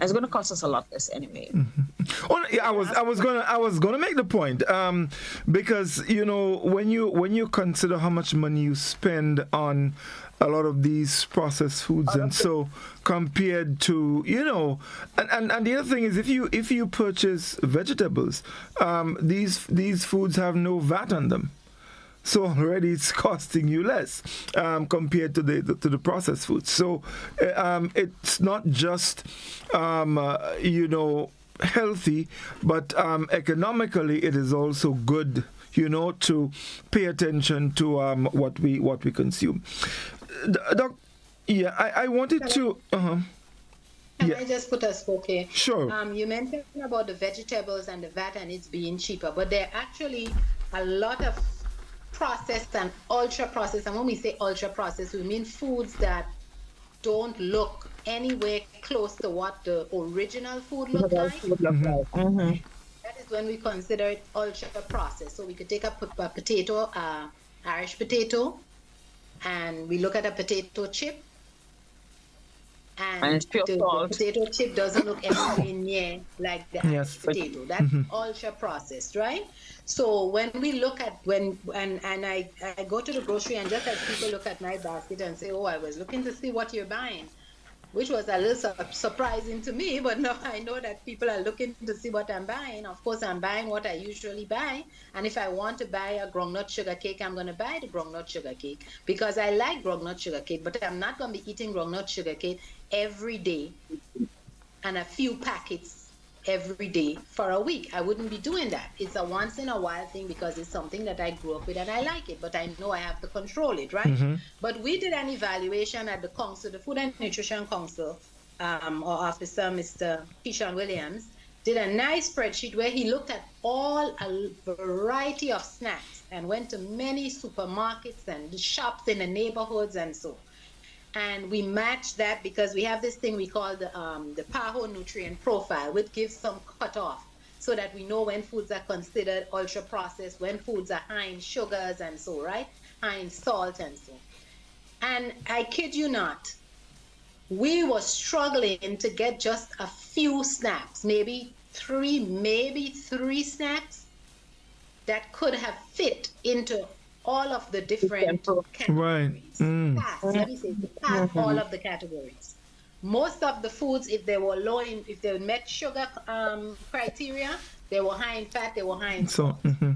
It's going to cost us a lot less anyway. Mm-hmm. Oh, yeah, I was gonna make the point, because when you consider how much money you spend on a lot of these processed foods, and so compared to and the other thing is, if you purchase vegetables, these foods have no VAT on them. So already it's costing you less compared to the processed foods. So it's not just healthy, but economically it is also good, to pay attention to what we consume. Doc, I wanted to. Can I just put a spoke here? Sure. You mentioned about the vegetables and the VAT and it's being cheaper, but there are actually a lot of processed and ultra processed, and when we say ultra processed, we mean foods that don't look anywhere close to what the original food looked like. Mm-hmm. That is when we consider it ultra processed. So we could take a potato, Irish potato, and we look at a potato chip, and the potato chip doesn't look anywhere near like the Irish potato. That's ultra processed, right? So when we look at I go to the grocery, and just as people look at my basket and say, "Oh, I was looking to see what you're buying," which was a little surprising to me, but now I know that people are looking to see what I'm buying. Of course, I'm buying what I usually buy, and if I want to buy a groundnut sugar cake, I'm going to buy the groundnut sugar cake because I like groundnut sugar cake, but I'm not going to be eating groundnut sugar cake every day and a few packets every day for a week. I wouldn't be doing that. It's a once in a while thing because it's something that I grew up with and I like it, but I know I have to control it, right? Mm-hmm. But we did an evaluation at the council, the Food and Nutrition Council, our officer, Mr. Keyshawn Williams, did a nice spreadsheet where he looked at a variety of snacks and went to many supermarkets and shops in the neighborhoods and so. And we match that because we have this thing we call the PAHO nutrient profile, which gives some cutoff so that we know when foods are considered ultra processed, when foods are high in sugars and so, right? High in salt and so. And I kid you not, we were struggling to get just a few snacks, maybe three snacks that could have fit into all of the different categories. Right. Let me say, all of the categories. Most of the foods, if they were low in, if they met sugar criteria, they were high in fat, they were high in salt.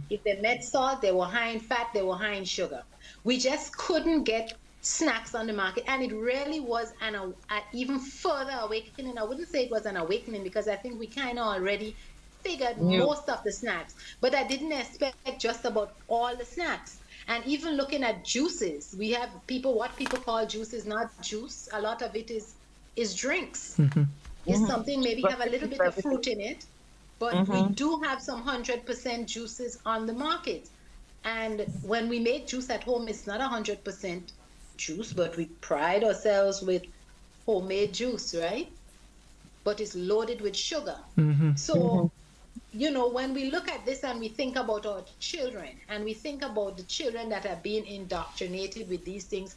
If they met salt, they were high in fat, they were high in sugar. We just couldn't get snacks on the market, and it really was an even further awakening. I wouldn't say it was an awakening because I think we kind of already figured most of the snacks, but I didn't expect just about all the snacks. And even looking at juices, we have what people call juice is not juice. A lot of it is drinks. It's something maybe have a little bit of fruit in it, but we do have some 100% juices on the market. And when we make juice at home, it's not 100% juice, but we pride ourselves with homemade juice, right? But it's loaded with sugar. So when we look at this and we think about our children and we think about the children that are being indoctrinated with these things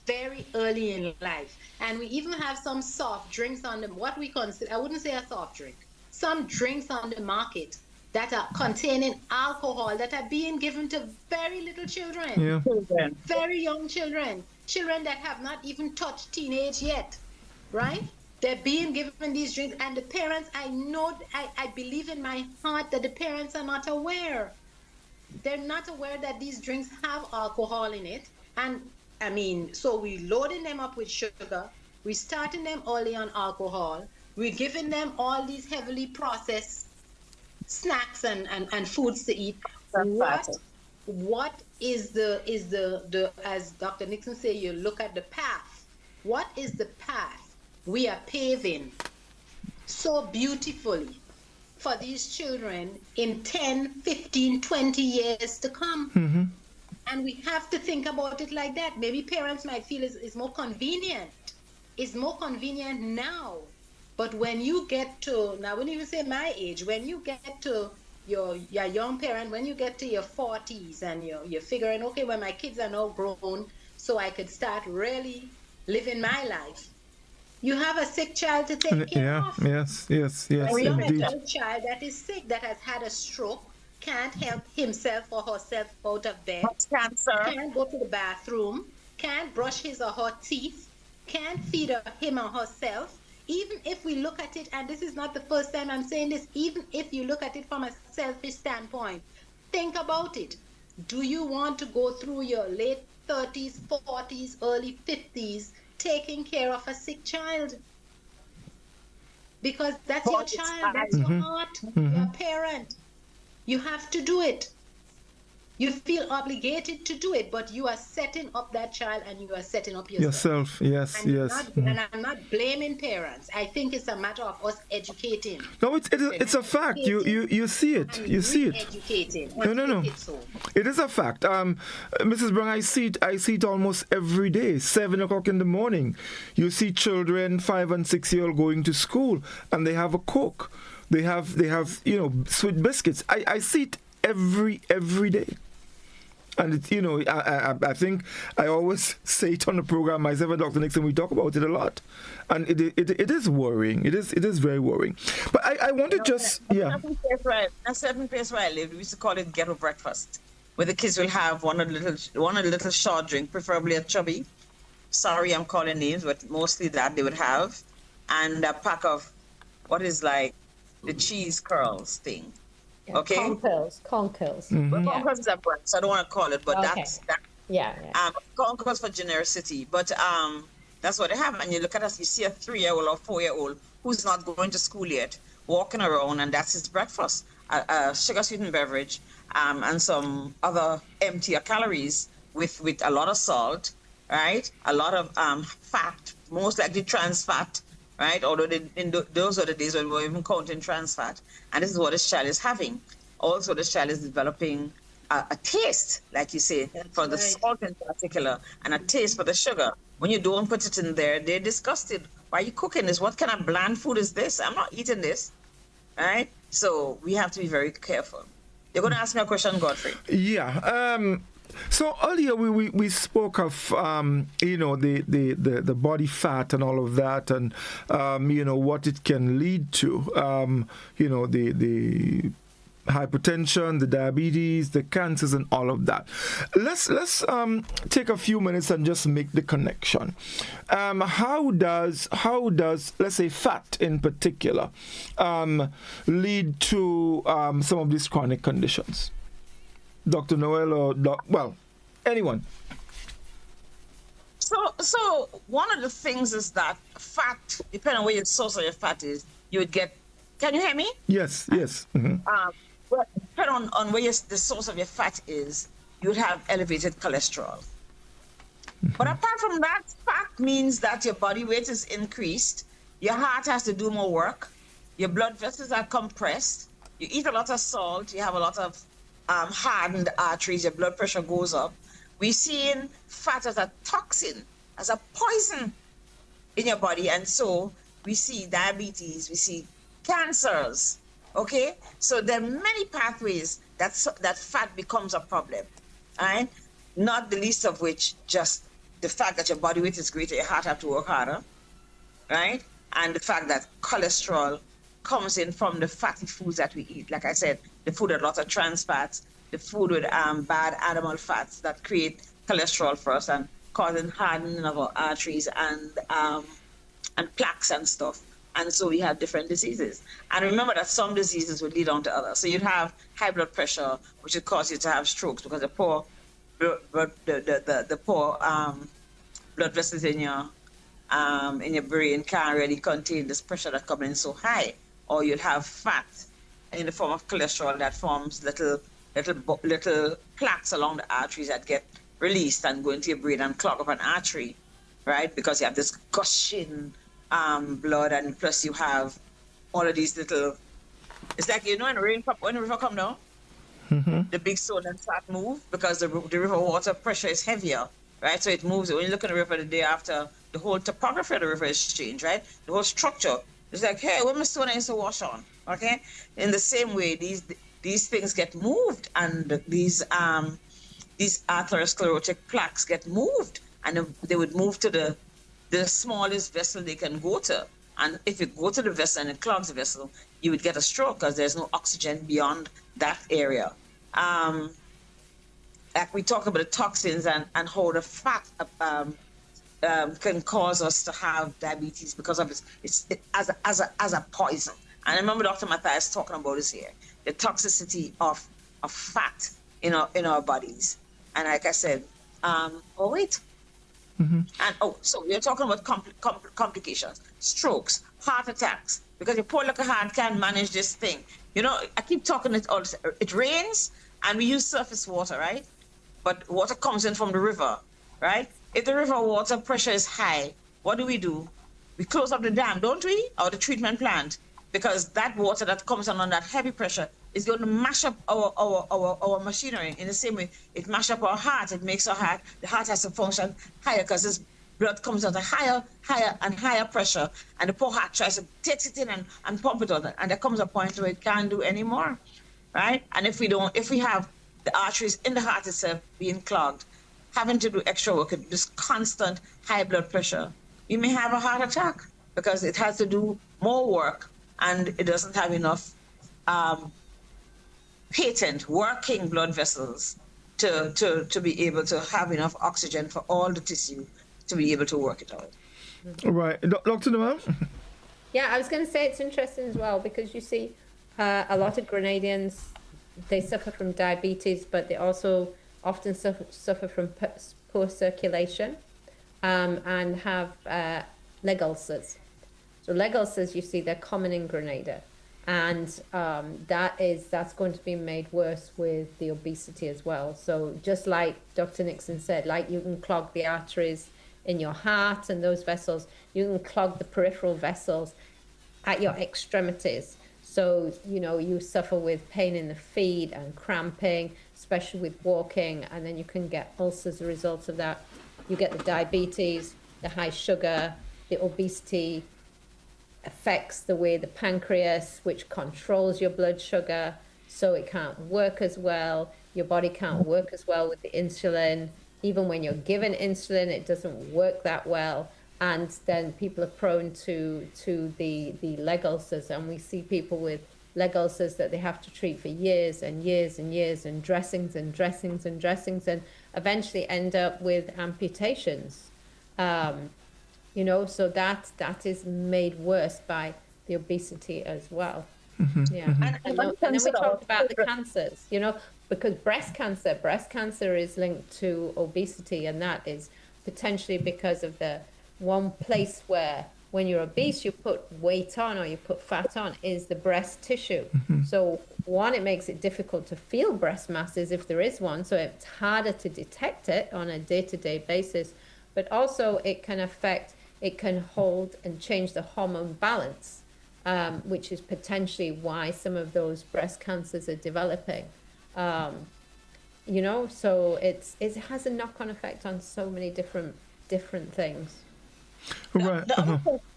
very early in life, and we even have some soft drinks on them, what we consider, I wouldn't say a soft drink, some drinks on the market that are containing alcohol that are being given to very little children, Yeah. very young children, children that have not even touched teenage yet, right? They're being given these drinks, and the parents, I believe in my heart that the parents are not aware. They're not aware that these drinks have alcohol in it. And I mean, so we loading them up with sugar, we starting them early on alcohol, we're giving them all these heavily processed snacks and foods to eat. What is the as Dr. Nixon say, you look at the path. What is the path we are paving so beautifully for these children in 10, 15, 20 years to come? Mm-hmm. And we have to think about it like that. Maybe parents might feel it's more convenient. It's more convenient now. But when you get to, now when you say my age, when you get to your young parent, when you get to your 40s and you're figuring, okay, well, my kids are now grown, so I could start really living my life. You have a sick child to take care of. Yes, a young indeed. child that is sick, that has had a stroke, can't help himself or herself out of bed, can't go to the bathroom, can't brush his or her teeth, can't feed him or herself. Even if we look at it, and this is not the first time I'm saying this, even if you look at it from a selfish standpoint, think about it. Do you want to go through your late 30s, 40s, early 50s taking care of a sick child? Because that's your child, that's your heart, your parent. You have to do it. You feel obligated to do it, but you are setting up that child and you are setting up yourself. Yes. And I'm not blaming parents. I think it's a matter of us educating. No, it's a fact. You see it. You see it. Educating. No. It is a fact. Mrs. Brown, I see it almost every day. 7 o'clock in the morning, you see children, 5 and 6 year old going to school, and they have a Coke. They have sweet biscuits. I see it every day. And I think I always say it on the program myself and Dr. Nixon, we talk about it a lot. And it is worrying. It is very worrying. But I want to A certain place where I lived, we used to call it ghetto breakfast, where the kids will have one a little short drink, preferably a chubby. Sorry, I'm calling names, but mostly that they would have. And a pack of what is like the cheese curls thing. Yeah, okay. Conquils. Mm-hmm. Well, Conquils is a brand, so I don't want to call it, but Okay. that's that. Yeah. Conquils for genericity, but that's what they have. And you look at us, you see a 3-year-old or 4-year-old who's not going to school yet, walking around, and that's his breakfast: a sugar-sweetened beverage, and some other emptier calories with a lot of salt, right? A lot of fat, most likely trans fat. Right? Although those are the days when we were even counting trans fat. And this is what this child is having. Also, this child is developing a taste, like you say, for the salt in particular, and a taste for the sugar. When you don't put it in there, they're disgusted. Why are you cooking this? What kind of bland food is this? I'm not eating this. Right? So we have to be very careful. You're going to ask me a question, Godfrey? Yeah. So earlier we spoke of the body fat and all of that, and what it can lead to, the hypertension, the diabetes, the cancers, and all of that. Let's take a few minutes and just make the connection. How does let's say fat in particular lead to some of these chronic conditions? Dr. Noel or anyone? So one of the things is that fat, depending on where your source of your fat is, you would get. Can you hear me? Yes. Mm-hmm. Well, depending on where the source of your fat is, you would have elevated cholesterol. Mm-hmm. But apart from that, fat means that your body weight is increased, your heart has to do more work, your blood vessels are compressed, you eat a lot of salt, you have a lot of hardened arteries, your blood pressure goes up. We're seeing fat as a toxin, as a poison in your body. And so we see diabetes, we see cancers, okay? So there are many pathways that fat becomes a problem, right? Not the least of which just the fact that your body weight is greater, your heart have to work harder, right? And the fact that cholesterol comes in from the fatty foods that we eat. Like I said, the food with lots of trans fats, the food with bad animal fats that create cholesterol for us and causing hardening of our arteries and plaques and stuff. And so we have different diseases. And remember that some diseases will lead on to others. So you'd have high blood pressure, which would cause you to have strokes because the poor blood vessels in your brain can't really contain this pressure that comes in so high. Or you'd have fat in the form of cholesterol that forms little plaques along the arteries that get released and go into your brain and clog up an artery, right? Because you have this gushing blood, and plus you have all of these little. It's like when the river come down, the big stone and fat move because the river water pressure is heavier, right? So it moves. When you look at the river the day after, the whole topography of the river is changed, right? The whole structure. It's like, hey, where my stone is to wash on, okay? In the same way, these things get moved, and these atherosclerotic plaques get moved, and they would move to the smallest vessel they can go to. And if you go to the vessel and it clogs the vessel, you would get a stroke because there's no oxygen beyond that area. Like we talked about the toxins and how the fat can cause us to have diabetes because of it as a poison. And I remember Dr. Matthias talking about this here, the toxicity of fat in our bodies. And like I said, so we're talking about complications, strokes, heart attacks, because your poor little heart can't manage this thing. I keep talking it all. It rains and we use surface water, right? But water comes in from the river, right? If the river water pressure is high, what do? We close up the dam, don't we? Or the treatment plant, because that water that comes on that heavy pressure is going to mash up our machinery. In the same way, it mash up our heart. It makes the heart has to function higher because this blood comes under higher and higher pressure, and the poor heart tries to take it in and pump it on, and there comes a point where it can't do anymore, right? And if we have the arteries in the heart itself being clogged, having to do extra work with this constant high blood pressure, you may have a heart attack because it has to do more work and it doesn't have enough patent working blood vessels to be able to have enough oxygen for all the tissue to be able to work it out. Right. Dr. Noel? Yeah, I was going to say it's interesting as well because you see a lot of Grenadians, they suffer from diabetes, but they also often suffer from poor circulation and have leg ulcers. So leg ulcers, you see, they're common in Grenada. And that's going to be made worse with the obesity as well. So just like Dr. Nixon said, like you can clog the arteries in your heart and those vessels, you can clog the peripheral vessels at your extremities. So, you suffer with pain in the feet and cramping, especially with walking, and then you can get ulcers as a result of that. You get the diabetes, the high sugar, the obesity affects the way the pancreas, which controls your blood sugar, so it can't work as well. Your body can't work as well with the insulin. Even when you're given insulin, it doesn't work that well. And then people are prone to the leg ulcers, and we see people with leg ulcers that they have to treat for years and years and years, and dressings and dressings and dressings, and eventually end up with amputations. So that is made worse by the obesity as well. Mm-hmm. Yeah. Mm-hmm. And then we talked about the cancers, because breast cancer is linked to obesity, and that is potentially because of the one place where when you're obese, you put weight on or you put fat on is the breast tissue. Mm-hmm. So one, it makes it difficult to feel breast masses if there is one. So it's harder to detect it on a day-to-day basis, but also it can hold and change the hormone balance, which is potentially why some of those breast cancers are developing. So it has a knock-on effect on so many different things. Right.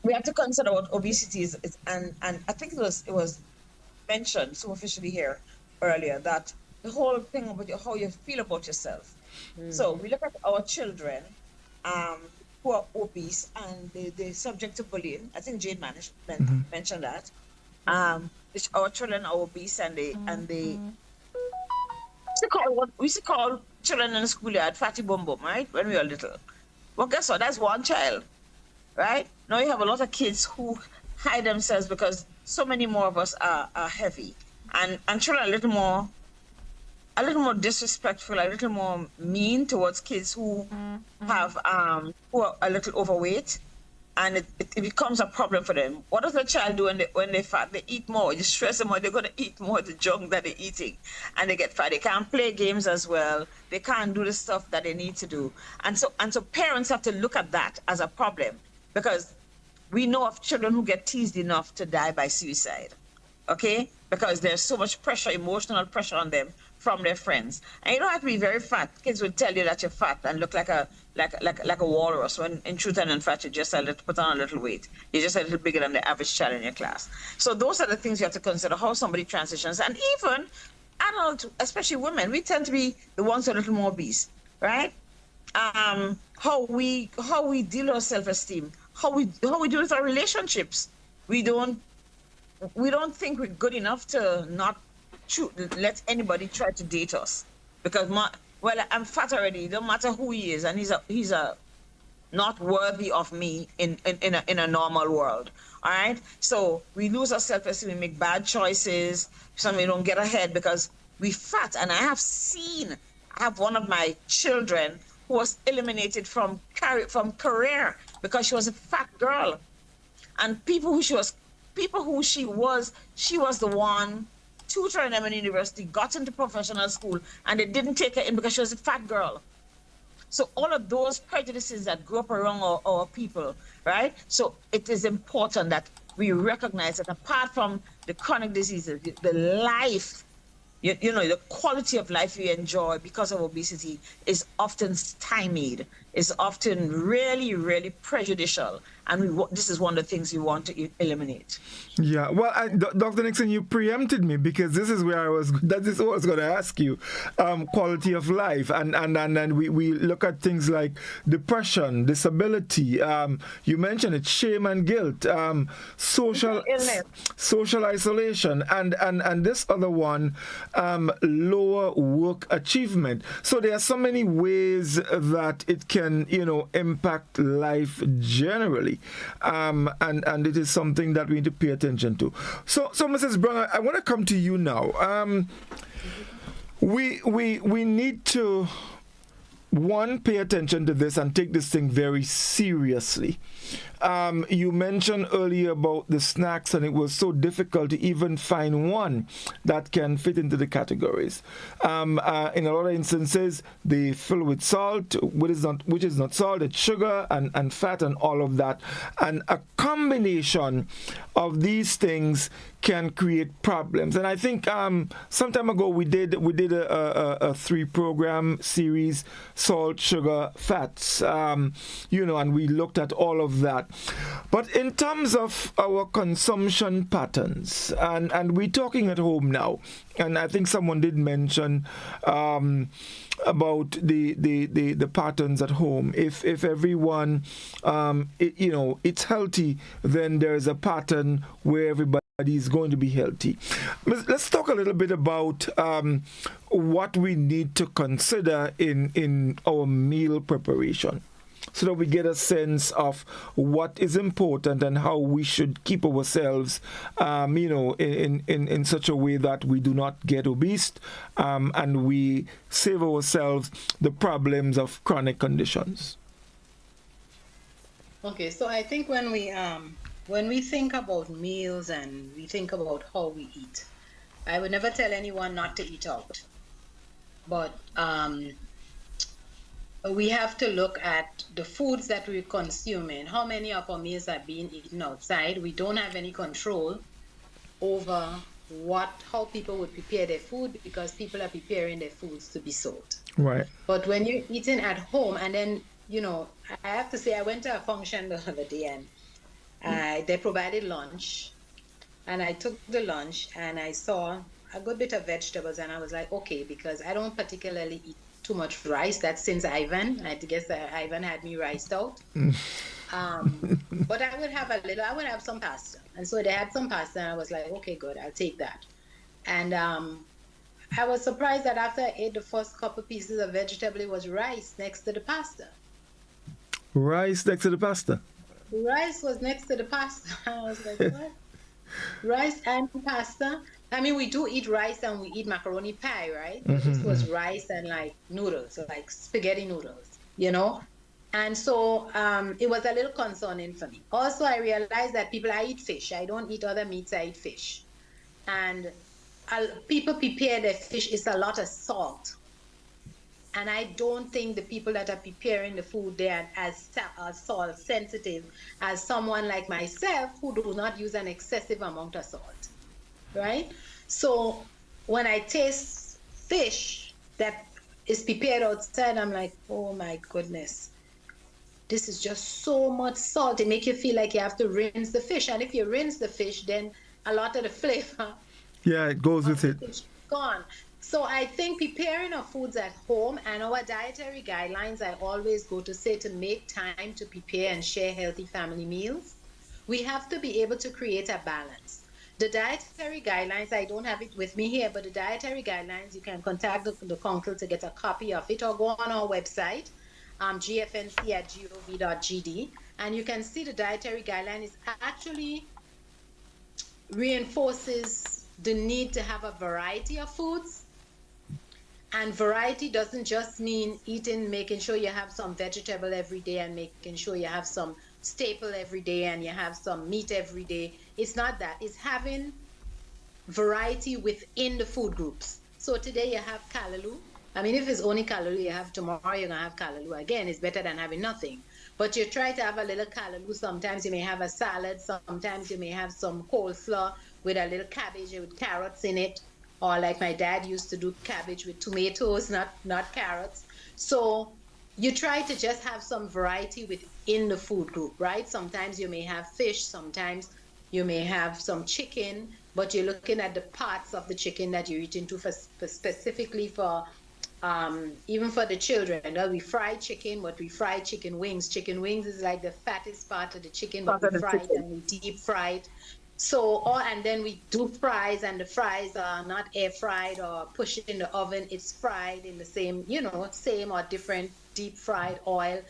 We have to consider what obesity is, and I think it was mentioned superficially here earlier that the whole thing about how you feel about yourself. Mm. So we look at our children who are obese and they're subject to bullying. I think Jane mentioned that. our children are obese, and they we used to call children in the schoolyard fatty bum bum, right? When we were little. Well, guess what? That's one child, right? Now you have a lot of kids who hide themselves because so many more of us are heavy, and children are a little more disrespectful, a little more mean towards kids who have who are a little overweight, and it becomes a problem for them. What does the child do when they fat? They eat more. You stress them more, they're gonna eat more of the junk that they're eating, and they get fat. They can't play games as well. They can't do the stuff that they need to do, and so parents have to look at that as a problem, because we know of children who get teased enough to die by suicide. Okay, because there's so much pressure, emotional pressure on them from their friends. And you don't have to be very fat. Kids will tell you that you're fat and look like a walrus, when in truth and in fact you just put on a little weight. You're just a little bigger than the average child in your class. So those are the things you have to consider, how somebody transitions. And even adults, especially women, we tend to be the ones who are a little more obese, right? How we deal with our self-esteem, how we deal with our relationships. We don't think we're good enough to not let anybody try to date us, because I'm fat already. It don't matter who he is, and he's not worthy of me in a normal world. All right, so we lose our self-esteem. We make bad choices. We don't get ahead because we fat. And I have one of my children who was eliminated from career because she was a fat girl, and people who she was the one tutoring them in university, got into professional school, and they didn't take her in because she was a fat girl. So all of those prejudices that grew up around our people, right? So it is important that we recognize that apart from the chronic diseases, the life, the quality of life we enjoy because of obesity is often stymied, is often really, really prejudicial. And this is one of the things we want to eliminate. Yeah, well, Dr. Nixon, you preempted me, because this is where that is what I was going to ask you. Quality of life, and we look at things like depression, disability. You mentioned it, shame and guilt, social isolation, and this other one, lower work achievement. So there are so many ways that it can, impact life generally. And it is something that we need to pay attention to. So Mrs. Brown, I want to come to you now. We need to, one, pay attention to this and take this thing very seriously. You mentioned earlier about the snacks, and it was so difficult to even find one that can fit into the categories. In a lot of instances, they fill with salt, which is not salt, it's sugar and fat and all of that. And a combination of these things can create problems. And I think some time ago we did a 3-program series, salt, sugar, fats, and we looked at all of that. But in terms of our consumption patterns, and we're talking at home now, and I think someone did mention about the patterns at home. If everyone, it's healthy, then there's a pattern where everybody is going to be healthy. Let's talk a little bit about what we need to consider in our meal preparation, so that we get a sense of what is important and how we should keep ourselves, in such a way that we do not get obese, and we save ourselves the problems of chronic conditions. Okay, so I think when we think about meals and we think about how we eat, I would never tell anyone not to eat out, but we have to look at the foods that we're consuming. How many of our meals are being eaten outside? We don't have any control over how people would prepare their food, because people are preparing their foods to be sold. Right. But when you're eating at home, and then, I have to say, I went to a function the other day, and they provided lunch, and I took the lunch, and I saw a good bit of vegetables, and I was like, okay, because I don't particularly eat too much rice. That's since Ivan. I guess that Ivan had me riced out. But I would have I would have some pasta. And so they had some pasta, and I was like, okay, good, I'll take that. And I was surprised that after I ate the first couple pieces of vegetable, it was rice next to the pasta. Rice next to the pasta? Rice was next to the pasta. I was like, what? Rice and pasta? I mean, we do eat rice and we eat macaroni pie, right? This was rice and like noodles, like spaghetti noodles, you know? And so it was a little concerning for me. Also, I realized that I eat fish. I don't eat other meats, I eat fish. And people prepare their fish, it's a lot of salt. And I don't think the people that are preparing the food, they are as salt sensitive as someone like myself who do not use an excessive amount of salt, right? So when I taste fish that is prepared outside, I'm like, oh my goodness, this is just so much salt. It makes you feel like you have to rinse the fish. And if you rinse the fish, then a lot of the flavor it goes with it. Fish gone. So I think preparing our foods at home and our dietary guidelines, I always go to say to make time to prepare and share healthy family meals. We have to be able to create a balance. The dietary guidelines, I don't have it with me here, but the dietary guidelines, you can contact the council to get a copy of it or go on our website, gfnc@gov.gd, and you can see the dietary guidelines actually reinforces the need to have a variety of foods. And variety doesn't just mean making sure you have some vegetable every day and making sure you have some staple every day and you have some meat every day. It's not that. It's having variety within the food groups. So today you have callaloo. I mean, if it's only callaloo you have, tomorrow you're going to have callaloo. Again, it's better than having nothing. But you try to have a little callaloo. Sometimes you may have a salad. Sometimes you may have some coleslaw with a little cabbage with carrots in it. Or like my dad used to do, cabbage with tomatoes, not carrots. So you try to just have some variety within the food group, right? Sometimes you may have fish, sometimes you may have some chicken, but you're looking at the parts of the chicken that you're eating for specifically for even for the children. Well, we fry chicken, but we fry chicken wings. Chicken wings is like the fattest part of the chicken, but we fry it and we deep fry it. So, and then we do fries, and the fries are not air fried or pushed in the oven. It's fried in the same, same or different deep fried oil.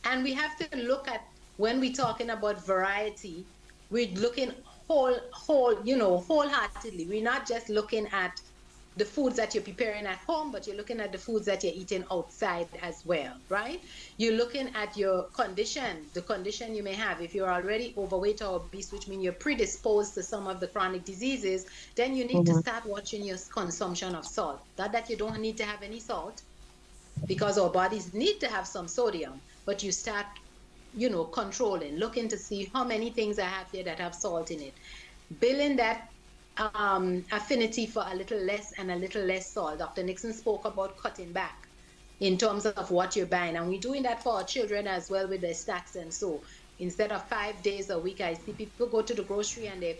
And we have to look at, when we're talking about variety, we're looking wholeheartedly. We're not just looking at the foods that you're preparing at home, but you're looking at the foods that you're eating outside as well, right? You're looking at your condition, the condition you may have. If you're already overweight or obese, which means you're predisposed to some of the chronic diseases, then you need to start watching your consumption of salt. Not that you don't need to have any salt, because our bodies need to have some sodium, but you start, controlling, looking to see how many things I have here that have salt in it. Building that affinity for a little less and a little less salt. Dr. Nixon spoke about cutting back in terms of what you're buying, and we're doing that for our children as well with their snacks. And so instead of 5 days a week, I see people go to the grocery and their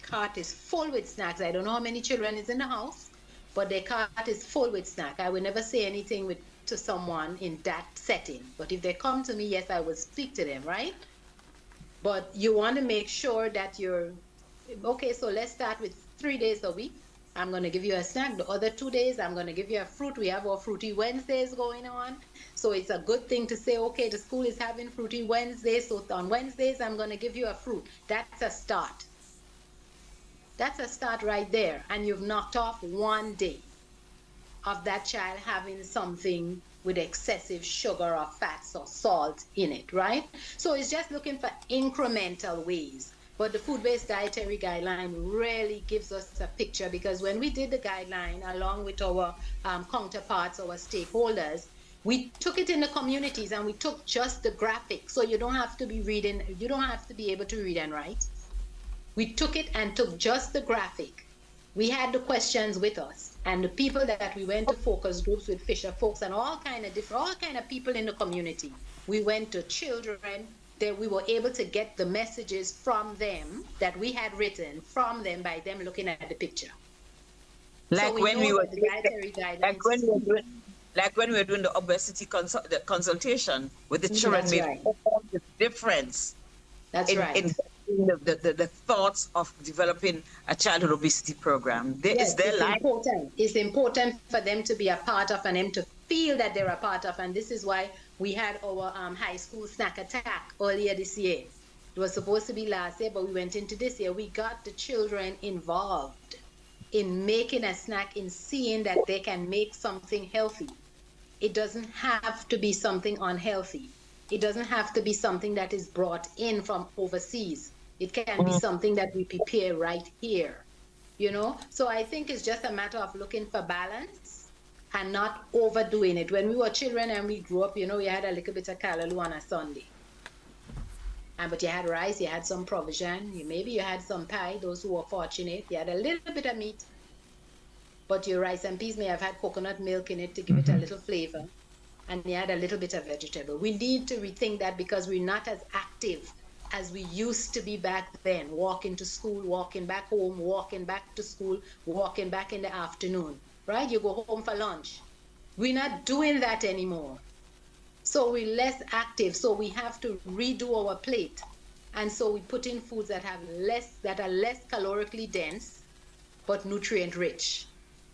cart is full with snacks. I don't know how many children is in the house, but their cart is full with snacks. I would never say anything to someone in that setting, but if they come to me, yes, I would speak to them, right? But you want to make sure that you're okay. So let's start with 3 days a week. I'm going to give you a snack. The other 2 days, I'm going to give you a fruit. We have our Fruity Wednesdays going on. So it's a good thing to say, okay, the school is having Fruity Wednesdays. So on Wednesdays, I'm going to give you a fruit. That's a start. That's a start right there. And you've knocked off 1 day of that child having something with excessive sugar or fats or salt in it, right? So it's just looking for incremental ways. But the food-based dietary guideline really gives us a picture, because when we did the guideline along with our counterparts, our stakeholders, we took it in the communities and we took just the graphic. So you don't have to be reading, you don't have to be able to read and write. We took it and took just the graphic. We had the questions with us, and the people that we went to focus groups with, Fisher folks and all kind of people in the community. We went to children, that we were able to get the messages from them that we had written from them by them looking at the picture. Like So we when know we were that the doing dietary like when guidelines. we were doing like when we were doing the obesity consultation with the children, That's made right. all the difference That's in right. the thoughts of developing a childhood obesity program. There is Yes, their it's life. important. It's important for them to be a part of and them to feel that they're a part of. And this is why we had our high school snack attack earlier this year. It was supposed to be last year, but we went into this year. We got the children involved in making a snack, in seeing that they can make something healthy. It doesn't have to be something unhealthy. It doesn't have to be something that is brought in from overseas. It can be Mm. something that we prepare right here, you know? So I think it's just a matter of looking for balance and not overdoing it. When we were children and we grew up, you know, we had a little bit of callaloo on a Sunday. But you had rice, you had some provision, maybe you had some pie, those who were fortunate, you had a little bit of meat, but your rice and peas may have had coconut milk in it to give it a little flavor, and you had a little bit of vegetable. We need to rethink that because we're not as active as we used to be back then, walking to school, walking back home, walking back to school, walking back in the afternoon, right? You go home for lunch. We're not doing that anymore. So we're less active. So we have to redo our plate. And so we put in foods that are less calorically dense, but nutrient rich,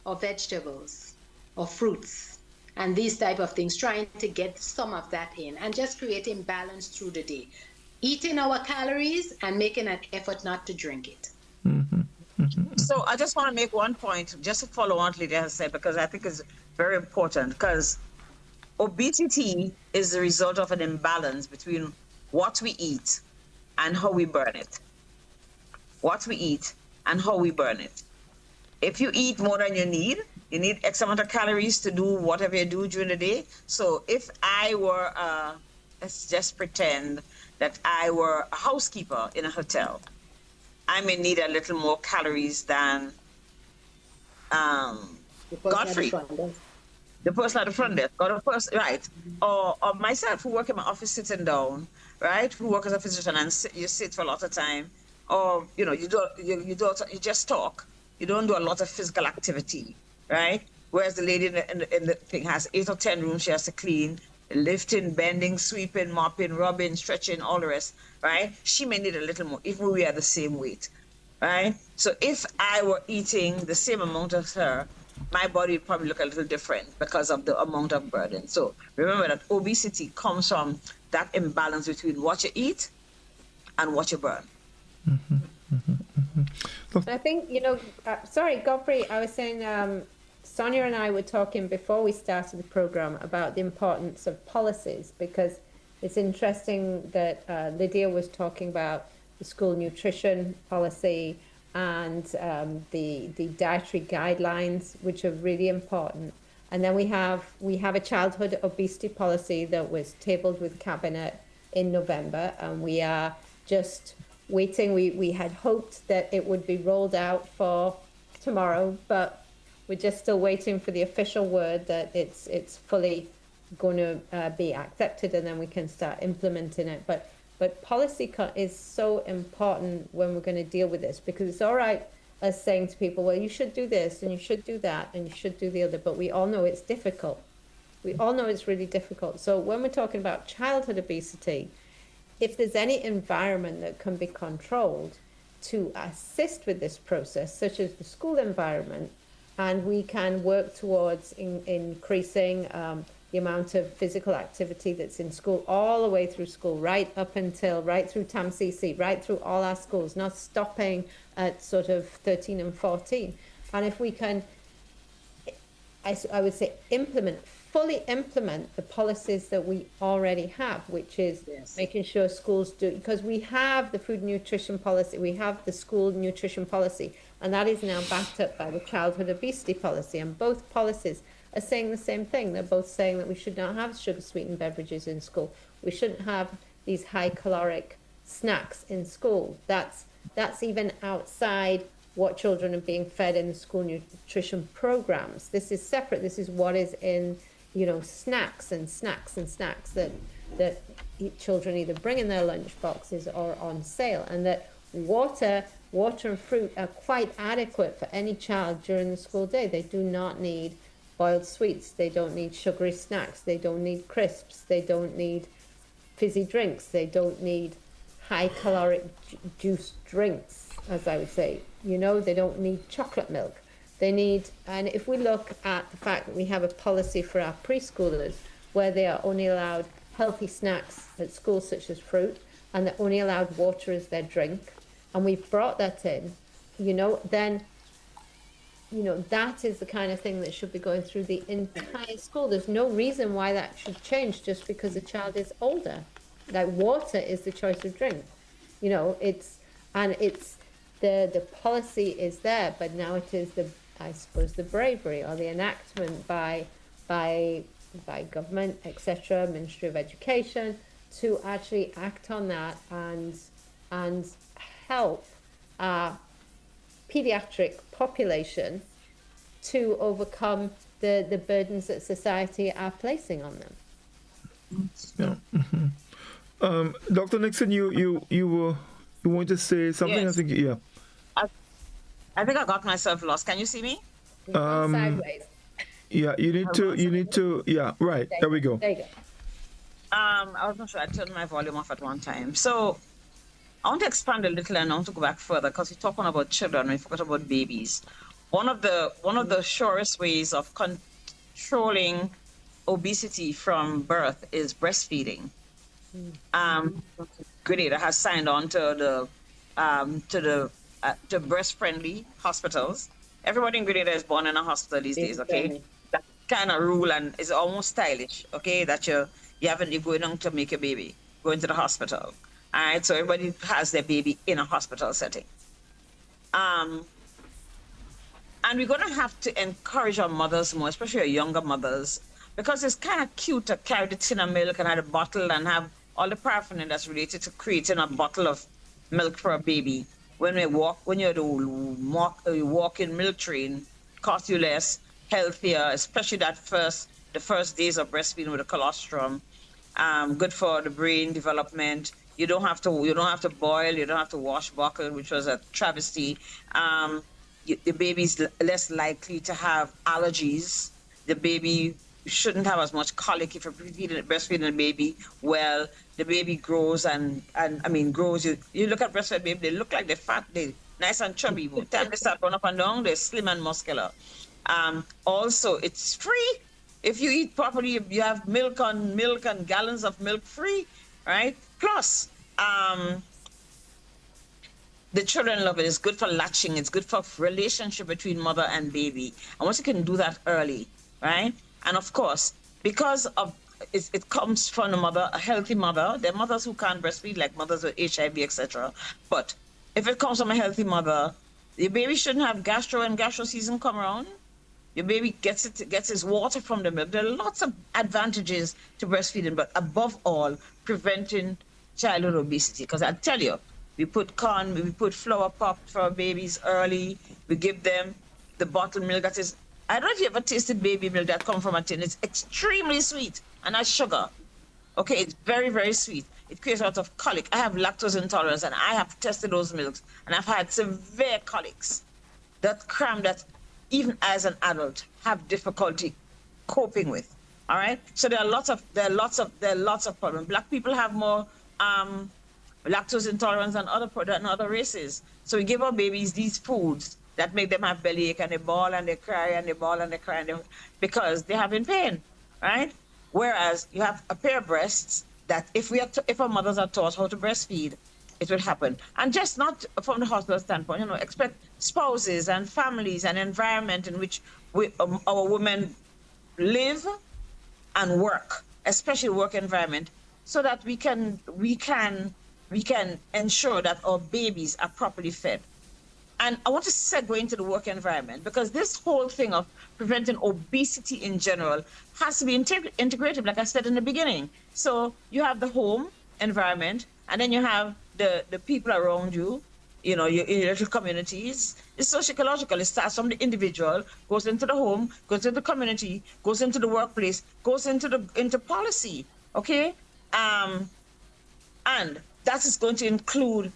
or vegetables, or fruits, and these type of things, trying to get some of that in and just creating balance through the day. Eating our calories and making an effort not to drink it. So I just want to make one point, just to follow on what Lydia has said, because I think it's very important, because obesity is the result of an imbalance between what we eat and how we burn it. What we eat and how we burn it. If you eat more than you need X amount of calories to do whatever you do during the day. So if I were, let's just pretend that I were a housekeeper in a hotel, I may need a little more calories than Godfrey, the person at the front desk, or the person, right? Or myself, who work in my office sitting down, right? Who work as a physician and you sit for a lot of time, or you know, you just talk. You don't do a lot of physical activity, right? Whereas the lady in the thing has 8 or 10 rooms she has to clean, lifting, bending, sweeping, mopping, rubbing, stretching, all the rest, right? She may need a little more, even we are the same weight, right? So if I were eating the same amount as her, my body would probably look a little different because of the amount of burden. So remember that obesity comes from that imbalance between what you eat and what you burn. I think, sorry, Godfrey, I was saying, Sonia and I were talking before we started the program about the importance of policies, because it's interesting that Lydia was talking about the school nutrition policy and the dietary guidelines, which are really important. And then we have a childhood obesity policy that was tabled with Cabinet in November, and we are just waiting. We had hoped that it would be rolled out for tomorrow, but we're just still waiting for the official word that it's fully going to be accepted, and then we can start implementing it. But policy is so important when we're going to deal with this, because it's all right us saying to people, well, you should do this and you should do that and you should do the other, but we all know it's difficult. We all know it's really difficult. So when we're talking about childhood obesity, if there's any environment that can be controlled to assist with this process, such as the school environment, and we can work towards increasing the amount of physical activity that's in school, all the way through school, right through TAM-CC, right through all our schools, not stopping at sort of 13 and 14. And if we can, I would say, fully implement the policies that we already have, which is making sure schools do, because we have the food nutrition policy, we have the school nutrition policy, and that is now backed up by the childhood obesity policy, and both policies are saying the same thing. They're both saying that we should not have sugar-sweetened beverages in school. We shouldn't have these high-caloric snacks in school. That's even outside what children are being fed in the school nutrition programs. This is separate. This is what is in, snacks that children either bring in their lunch boxes or on sale, and that water water and fruit are quite adequate for any child during the school day. They do not need boiled sweets. They don't need sugary snacks. They don't need crisps. They don't need fizzy drinks. They don't need high caloric juice drinks, as I would say. You know, they don't need chocolate milk. They need, and if we look at the fact that we have a policy for our preschoolers where they are only allowed healthy snacks at school, such as fruit, and they're only allowed water as their drink, and we've brought that in, you know, then, you know, that is the kind of thing that should be going through the entire school. There's no reason why that should change just because a child is older. Like, water is the choice of drink. You know, it's the policy is there, but now it is I suppose the bravery or the enactment by government, etc., Ministry of Education, to actually act on that and help our pediatric population to overcome the burdens that society are placing on them. Yeah. Mm-hmm. Dr. Nixon, you want to say something? Yes. I think, yeah. I think I got myself lost. Can you see me? Sideways. Yeah, you need to, yeah, right. There we go. There you go. I was not sure. I turned my volume off at one time. So I want to expand a little and I want to go back further because we're talking about children. We forgot about babies. One of the surest ways of controlling obesity from birth is breastfeeding. Grenada has signed on to the breast-friendly hospitals. Everybody in Grenada is born in a hospital these days. Okay, that kind of rule and is almost stylish. Okay, that you're going on to make a baby, going to the hospital. All right, so everybody has their baby in a hospital setting. And we're going to have to encourage our mothers more, especially our younger mothers, because it's kind of cute to carry the tin of milk and have a bottle and have all the paraphernalia that's related to creating a bottle of milk for a baby. When you walk in milk train, cost you less, healthier, especially the first days of breastfeeding with the colostrum. Good for the brain development. You don't have to boil, you don't have to wash buckle, which was a travesty. The baby's less likely to have allergies. The baby shouldn't have as much colic if you're breastfeeding a baby. Well, the baby grows grows. You look at breastfed baby, they look like they're fat, they're nice and chubby. By the time they start going up and down, they're slim and muscular. Also, it's free. If you eat properly, you have milk and gallons of milk free, right? Plus, the children love it. It's good for latching. It's good for relationship between mother and baby. And once you can do that early, right? And of course, because of it comes from a mother, a healthy mother. There are mothers who can't breastfeed, like mothers with HIV, etc. But if it comes from a healthy mother, your baby shouldn't have gastro and gastro season come around. Your baby gets his water from the milk. There are lots of advantages to breastfeeding, but above all, preventing childhood obesity. Because I tell you, we put flour pop for our babies early. We give them the bottled milk that is, I don't know if you ever tasted baby milk that comes from a tin. It's extremely sweet and has sugar. Okay, it's very, very sweet. It creates a lot of colic. I have lactose intolerance and I have tested those milks and I've had severe colics. That cram that even as an adult have difficulty coping with. All right. So there are lots of problems. Black people have more lactose intolerance than other races. So we give our babies these foods that make them have bellyache and they bawl and they cry and they bawl and they cry because they have in pain, right? Whereas you have a pair of breasts that if our mothers are taught how to breastfeed, it will happen. And just not from the hospital standpoint, expect spouses and families and environment in which our women live and work, especially work environment, so that we can ensure that our babies are properly fed. And I want to segue into the work environment because this whole thing of preventing obesity in general has to be integrated, like I said in the beginning. So you have the home environment, and then you have the people around you, your little communities. It's socio-ecological. It starts from the individual, goes into the home, goes into the community, goes into the workplace, goes into policy, okay? And that is going to include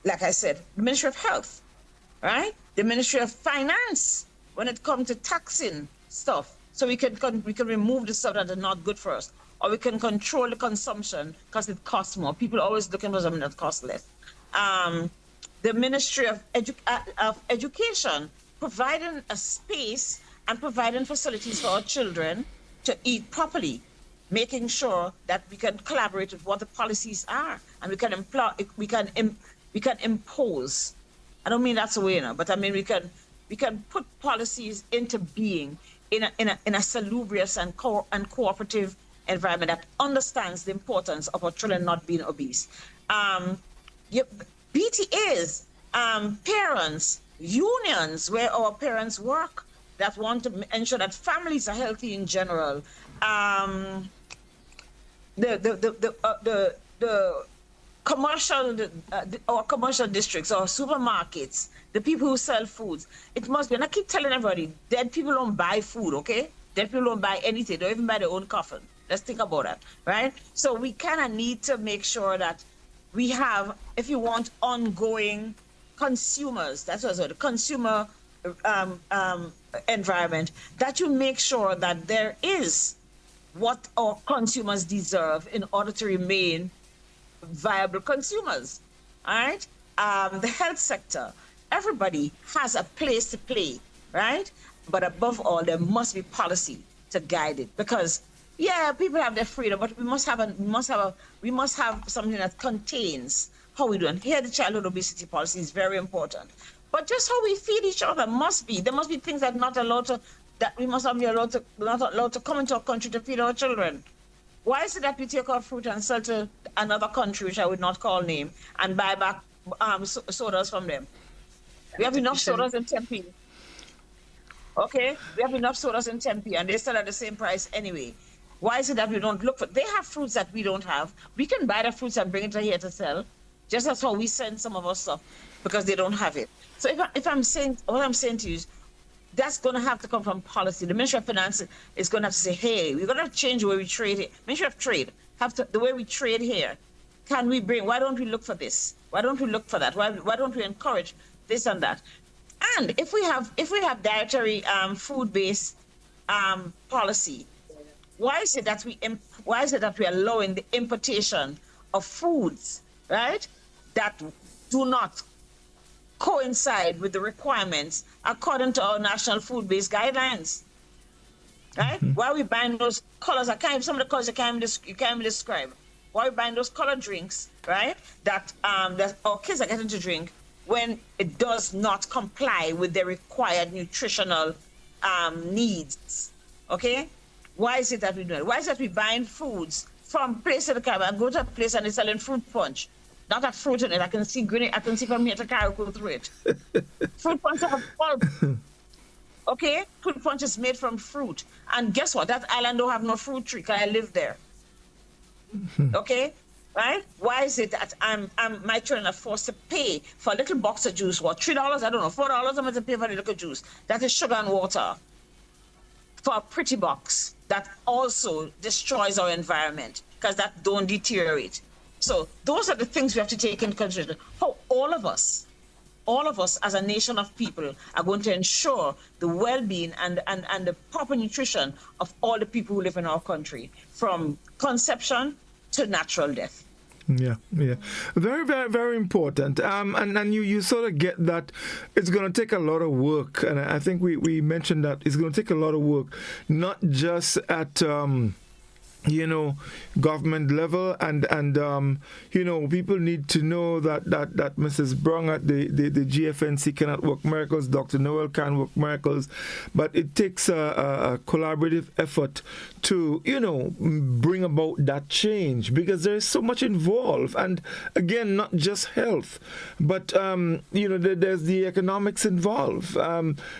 like I said, the Ministry of Health, right? The Ministry of Finance when it comes to taxing stuff. So we can remove the stuff that are not good for us, or we can control the consumption because it costs more. People are always looking for something that costs less. The Ministry of Education, providing a space and providing facilities for our children to eat properly, making sure that we can collaborate with what the policies are, and we can impose. I don't mean that's a way, but I mean we can put policies into being in a salubrious and cooperative environment that understands the importance of our children not being obese. BTAs, parents, unions where our parents work that want to ensure that families are healthy in general. The commercial districts or supermarkets, the people who sell foods, it must be, and I keep telling everybody, dead people don't buy food, okay? Dead people don't buy anything, don't even buy their own coffin. Let's think about that, right? So we kind of need to make sure that we have, if you want ongoing consumers, that's what the consumer environment, that you make sure that there is what our consumers deserve in order to remain viable consumers, all right? The health sector, everybody has a place to play, right? But above all, there must be policy to guide it, because yeah, people have their freedom, but we must have something that contains how we do. And here, the childhood obesity policy is very important. But just how we feed each other must be. There must be things that we must not be allowed to come into our country to feed our children. Why is it that we take our fruit and sell to another country, which I would not call name, and buy back sodas from them? We have enough sodas in Tempe. Okay, we have enough sodas in Tempe, and they sell at the same price anyway. Why is it that we don't look for? They have fruits that we don't have. We can buy the fruits and bring it here to sell. Just as how we send some of our stuff because they don't have it. So if I'm saying, what I'm saying to you is, that's going to have to come from policy. The Ministry of Finance is going to have to say, hey, we're going to change the way we trade here. Ministry of Trade, the way we trade here. Can we why don't we look for this? Why don't we look for that? Why don't we encourage this and that? And if we have dietary food-based policy, why is it that we are allowing the importation of foods, right, that do not coincide with the requirements according to our national food-based guidelines, right? Mm-hmm. Why are we buying those colors? Some of the colors you can't even describe. Why are we buying those color drinks, right? That our kids are getting to drink when it does not comply with their required nutritional needs, okay? Why is it that we do it? Why is it that we buying foods from place to the Caribbean? I go to a place and they're selling fruit punch. Not that fruit in it. I can see from here to Caribbean through it. Fruit punch have pulp. Okay? Fruit punch is made from fruit. And guess what? That island don't have no fruit tree because I live there. Okay? Right? Why is it that my children are forced to pay for a little box of juice? What, $3? I don't know, $4? I'm going to pay for the little juice. That is sugar and water. For a pretty box that also destroys our environment because that don't deteriorate. So those are the things we have to take into consideration. How all of us as a nation of people are going to ensure the well-being and the proper nutrition of all the people who live in our country, from conception to natural death. Yeah. Very, very, very important. And you sort of get that it's going to take a lot of work. And I think we mentioned that it's going to take a lot of work, not just at government level, and people need to know that Mrs. Brown at the GFNC cannot work miracles, Dr. Noel can't work miracles, but it takes a collaborative effort to bring about that change, because there is so much involved, and again, not just health, but there's the economics involved,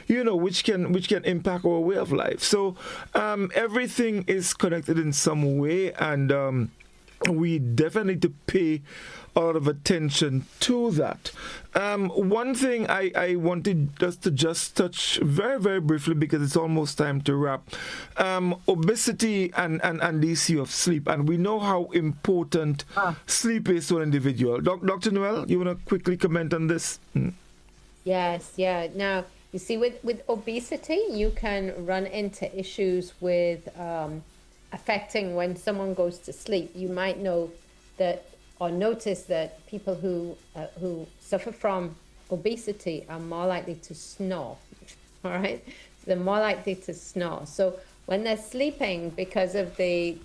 which can impact our way of life. So everything is connected in some way, and we definitely need to pay a lot of attention to that. One thing I wanted us to just touch very, very briefly, because it's almost time to wrap. Obesity and the issue of sleep. And we know how important sleep is to an individual. Dr. Noel, you want to quickly comment on this? Yes, yeah. Now, you see, with obesity, you can run into issues with affecting when someone goes to sleep. You might know that or notice that people who suffer from obesity are more likely to snore. All right, so they're more likely to snore. So when they're sleeping, because of the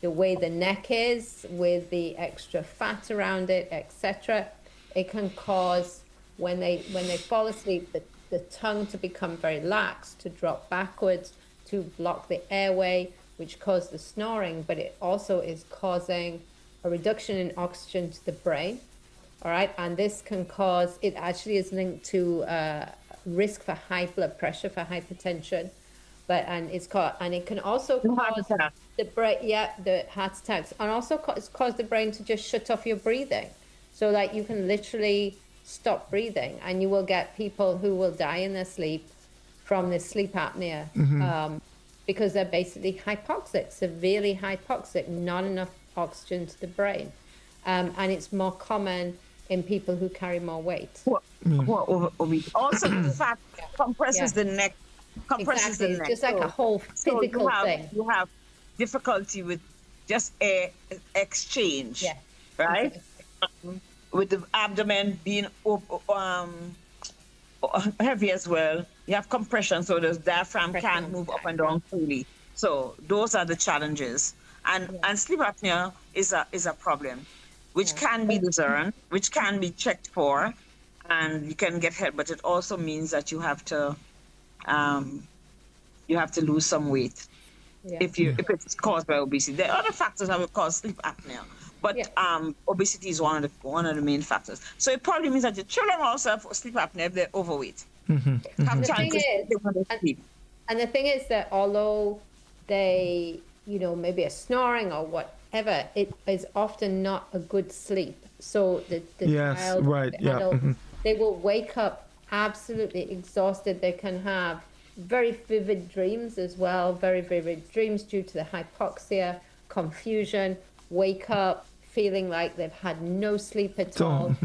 way the neck is with the extra fat around it, etc., it can cause when they fall asleep the tongue to become very lax, to drop backwards, to block the airway, which causes the snoring, but it also is causing a reduction in oxygen to the brain. All right, and this can cause, it actually is linked to risk for high blood pressure, for hypertension, and it can also cause the brain, the heart attacks, and also cause the brain to just shut off your breathing. So like you can literally stop breathing, and you will get people who will die in their sleep from this sleep apnea, because they're basically hypoxic, severely hypoxic, not enough oxygen to the brain. And it's more common in people who carry more weight. Who are obese. Also, the fat compresses the neck. Compresses the neck. Just like a whole physical thing. You have difficulty with just air exchange, right? Exactly. With the abdomen being heavy as well. You have compression, so the diaphragm can't move up and down freely. So those are the challenges. And sleep apnea is a problem, which can be discerned, which can be checked for, and you can get help. But it also means that you have to lose some weight if it's caused by obesity. There are other factors that will cause sleep apnea, but obesity is one of the main factors. So it probably means that your children also have sleep apnea if they're overweight. And the thing is that although they, maybe are snoring or whatever, it is often not a good sleep. So the child, the adult, they will wake up absolutely exhausted. They can have very vivid dreams as well, very vivid dreams due to the hypoxia, confusion, wake up feeling like they've had no sleep at all,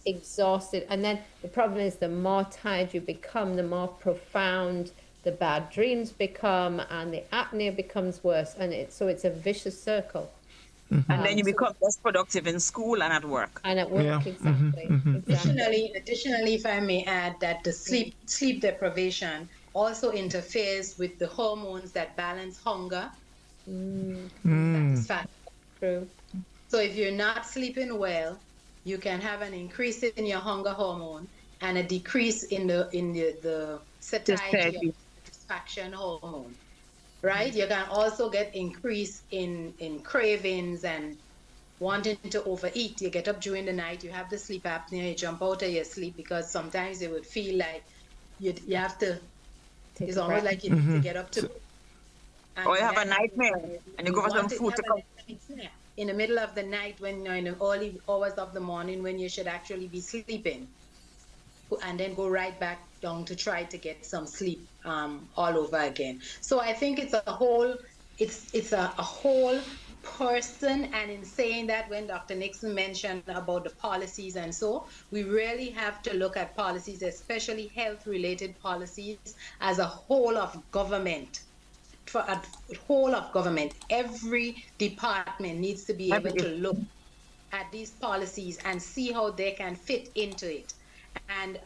exhausted. And then the problem is the more tired you become, the more profound the bad dreams become, and the apnea becomes worse. And it's a vicious circle. And then you become less productive in school and at work. And at work, exactly. Additionally, if I may add that the sleep deprivation also interferes with the hormones that balance hunger. Satisfaction. True. So if you're not sleeping well, you can have an increase in your hunger hormone and a decrease in the satiety of satisfaction hormone, right? You can also get increase in cravings and wanting to overeat. You get up during the night, you have the sleep apnea, you jump out of your sleep because sometimes it would feel like you have to, it's almost like you need to get up to. Or you have a nightmare and you go for some food to come. In the middle of the night, when you're in the early hours of the morning, when you should actually be sleeping, and then go right back down to try to get some sleep all over again. So I think it's a whole person. And in saying that, when Dr. Nixon mentioned about the policies and so, we really have to look at policies, especially health-related policies, as a whole of government. For a whole of government, every department needs to be able to look at these policies and see how they can fit into it. And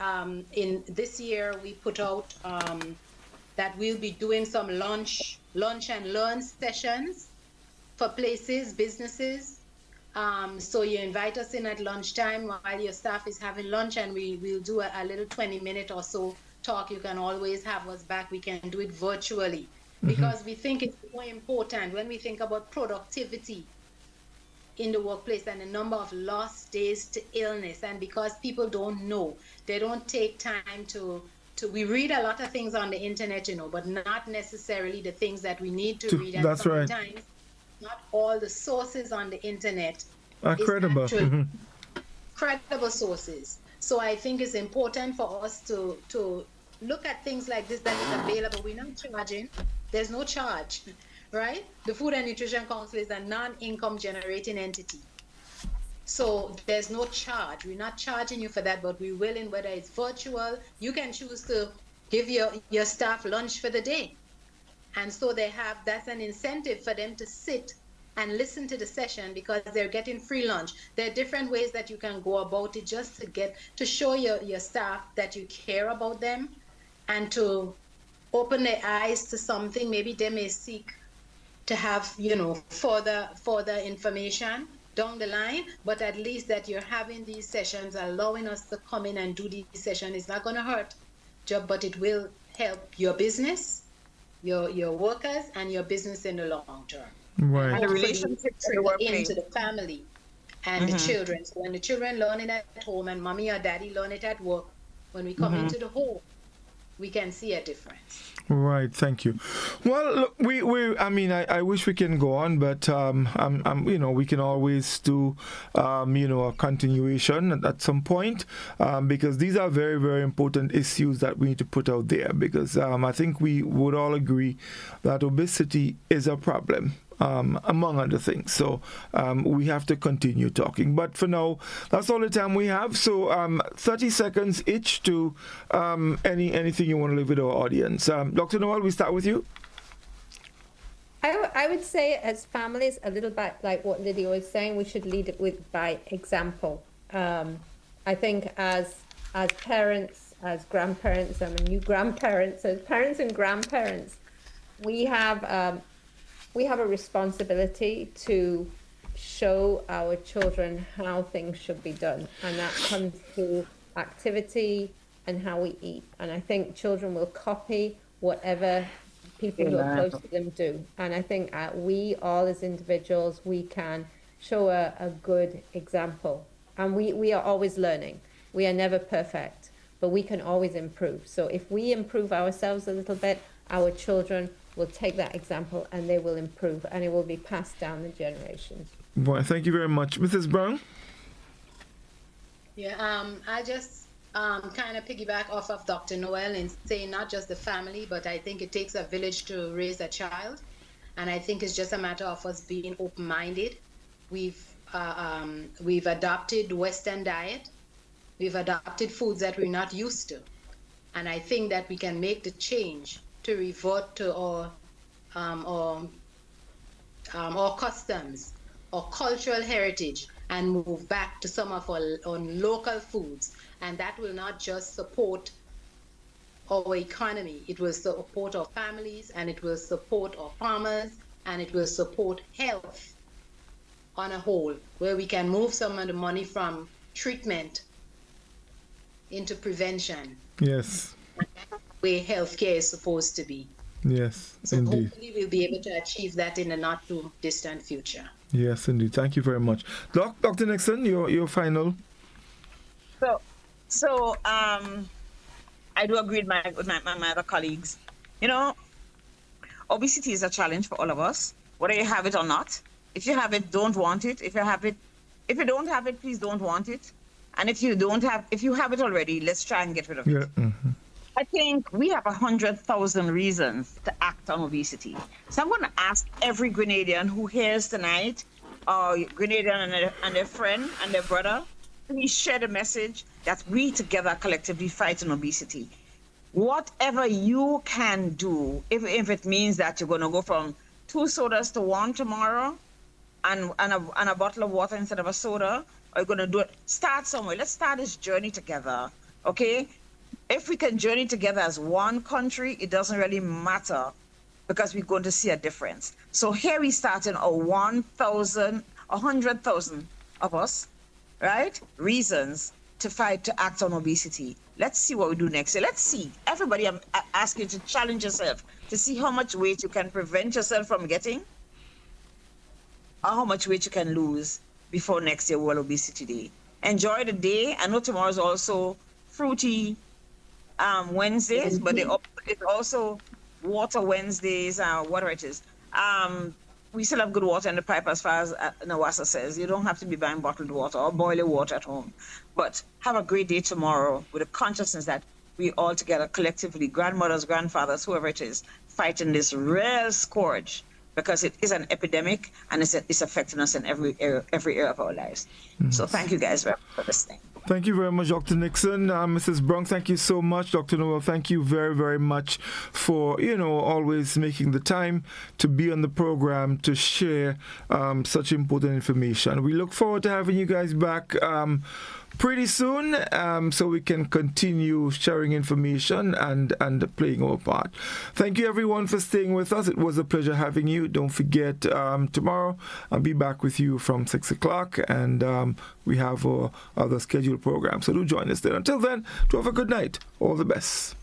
in this year, we put out that we'll be doing some lunch and learn sessions for places, businesses. So you invite us in at lunchtime while your staff is having lunch, and we'll do a little 20-minute or so talk. You can always have us back. We can do it virtually. Because we think it's more important when we think about productivity in the workplace and the number of lost days to illness. And because people don't know, they don't take time to we read a lot of things on the internet, but not necessarily the things that we need to read. And that's sometimes right. Not all the sources on the internet Credible. is actually credible sources. So I think it's important for us to look at things like this that is available. We're not charging. There's no charge, right? The Food and Nutrition Council is a non-income generating entity. So there's no charge. We're not charging you for that, but we're willing, whether it's virtual, you can choose to give your staff lunch for the day. And so that's an incentive for them to sit and listen to the session because they're getting free lunch. There are different ways that you can go about it just to show your staff that you care about them and to open their eyes to something. Maybe they may seek to have, further information down the line, but at least that you're having these sessions, allowing us to come in and do these sessions. It's not going to hurt, but it will help your business, your workers, and your business in the long term. Right. And the relationships in the workplace. Into the family and the children. So when the children learn it at home and mommy or daddy learn it at work, when we come into the home, we can see a difference. Right, thank you. Well, look, I wish we can go on, but we can always do, a continuation at some point, because these are very, very important issues that we need to put out there. Because I think we would all agree that obesity is a problem. Among other things. So we have to continue talking. But for now, that's all the time we have. So 30 seconds each to anything you want to leave with our audience. Dr. Noel, we start with you. I would say as families, a little bit like what Lydia was saying, we should lead it by example. I think as parents, as grandparents, I'm a new grandparent, so as parents and grandparents, we have a responsibility to show our children how things should be done. And that comes through activity and how we eat. And I think children will copy whatever people who are close to them do. And I think we all as individuals, we can show a good example. And we are always learning. We are never perfect, but we can always improve. So if we improve ourselves a little bit, our children will take that example and they will improve, and it will be passed down the generations. Well, thank you very much. Mrs. Brown? Yeah, I just kind of piggyback off of Dr. Noel and say not just the family, but I think it takes a village to raise a child. And I think it's just a matter of us being open-minded. We've adopted Western diet. We've adopted foods that we're not used to. And I think that we can make the change to revert to our customs, our cultural heritage, and move back to some of our local foods. And that will not just support our economy, it will support our families, and it will support our farmers, and it will support health on a whole, where we can move some of the money from treatment into prevention. Yes. Where healthcare is supposed to be. Yes, so indeed. Hopefully we'll be able to achieve that in the not too distant future. Yes, indeed. Thank you very much. Dr. Nixon, your final. So I do agree with my other colleagues. Obesity is a challenge for all of us, whether you have it or not. If you have it, don't want it. If you don't have it, please don't want it. And if you have it already, let's try and get rid of it. Yeah. Mm-hmm. I think we have 100,000 reasons to act on obesity. So I'm going to ask every Grenadian who hears tonight, or Grenadian and their friend and their brother, please share the message that we together collectively fight on obesity. Whatever you can do, if it means that you're going to go from 2 sodas to 1 tomorrow and a bottle of water instead of a soda, or you're going to do it, start somewhere. Let's start this journey together, okay? If we can journey together as one country, it doesn't really matter because we're going to see a difference. So here we start in 100,000 of us, right? Reasons to act on obesity. Let's see what we do next year. Let's see. Everybody, I'm asking you to challenge yourself to see how much weight you can prevent yourself from getting, or how much weight you can lose before next year World Obesity Day. Enjoy the day. I know tomorrow is also fruity Wednesdays, but it's also water Wednesdays, whatever it is. we still have good water in the pipe as far as Nawasa says. You don't have to be buying bottled water or boiling water at home. But have a great day tomorrow with a consciousness that we all together collectively, grandmothers, grandfathers, whoever it is, fighting this real scourge, because it is an epidemic and it's affecting us in every area of our lives. So thank you guys very much for listening. Thank you very much, Dr. Nixon. Mrs. Brunk, thank you so much. Dr. Noel, thank you very, very much for, always making the time to be on the program to share such important information. We look forward to having you guys back pretty soon, so we can continue sharing information and playing our part. Thank you everyone for staying with us. It was a pleasure having you. Don't forget, tomorrow I'll be back with you from 6 o'clock, and we have our other scheduled programs, so do join us then. Until then, do have a good night. All the best.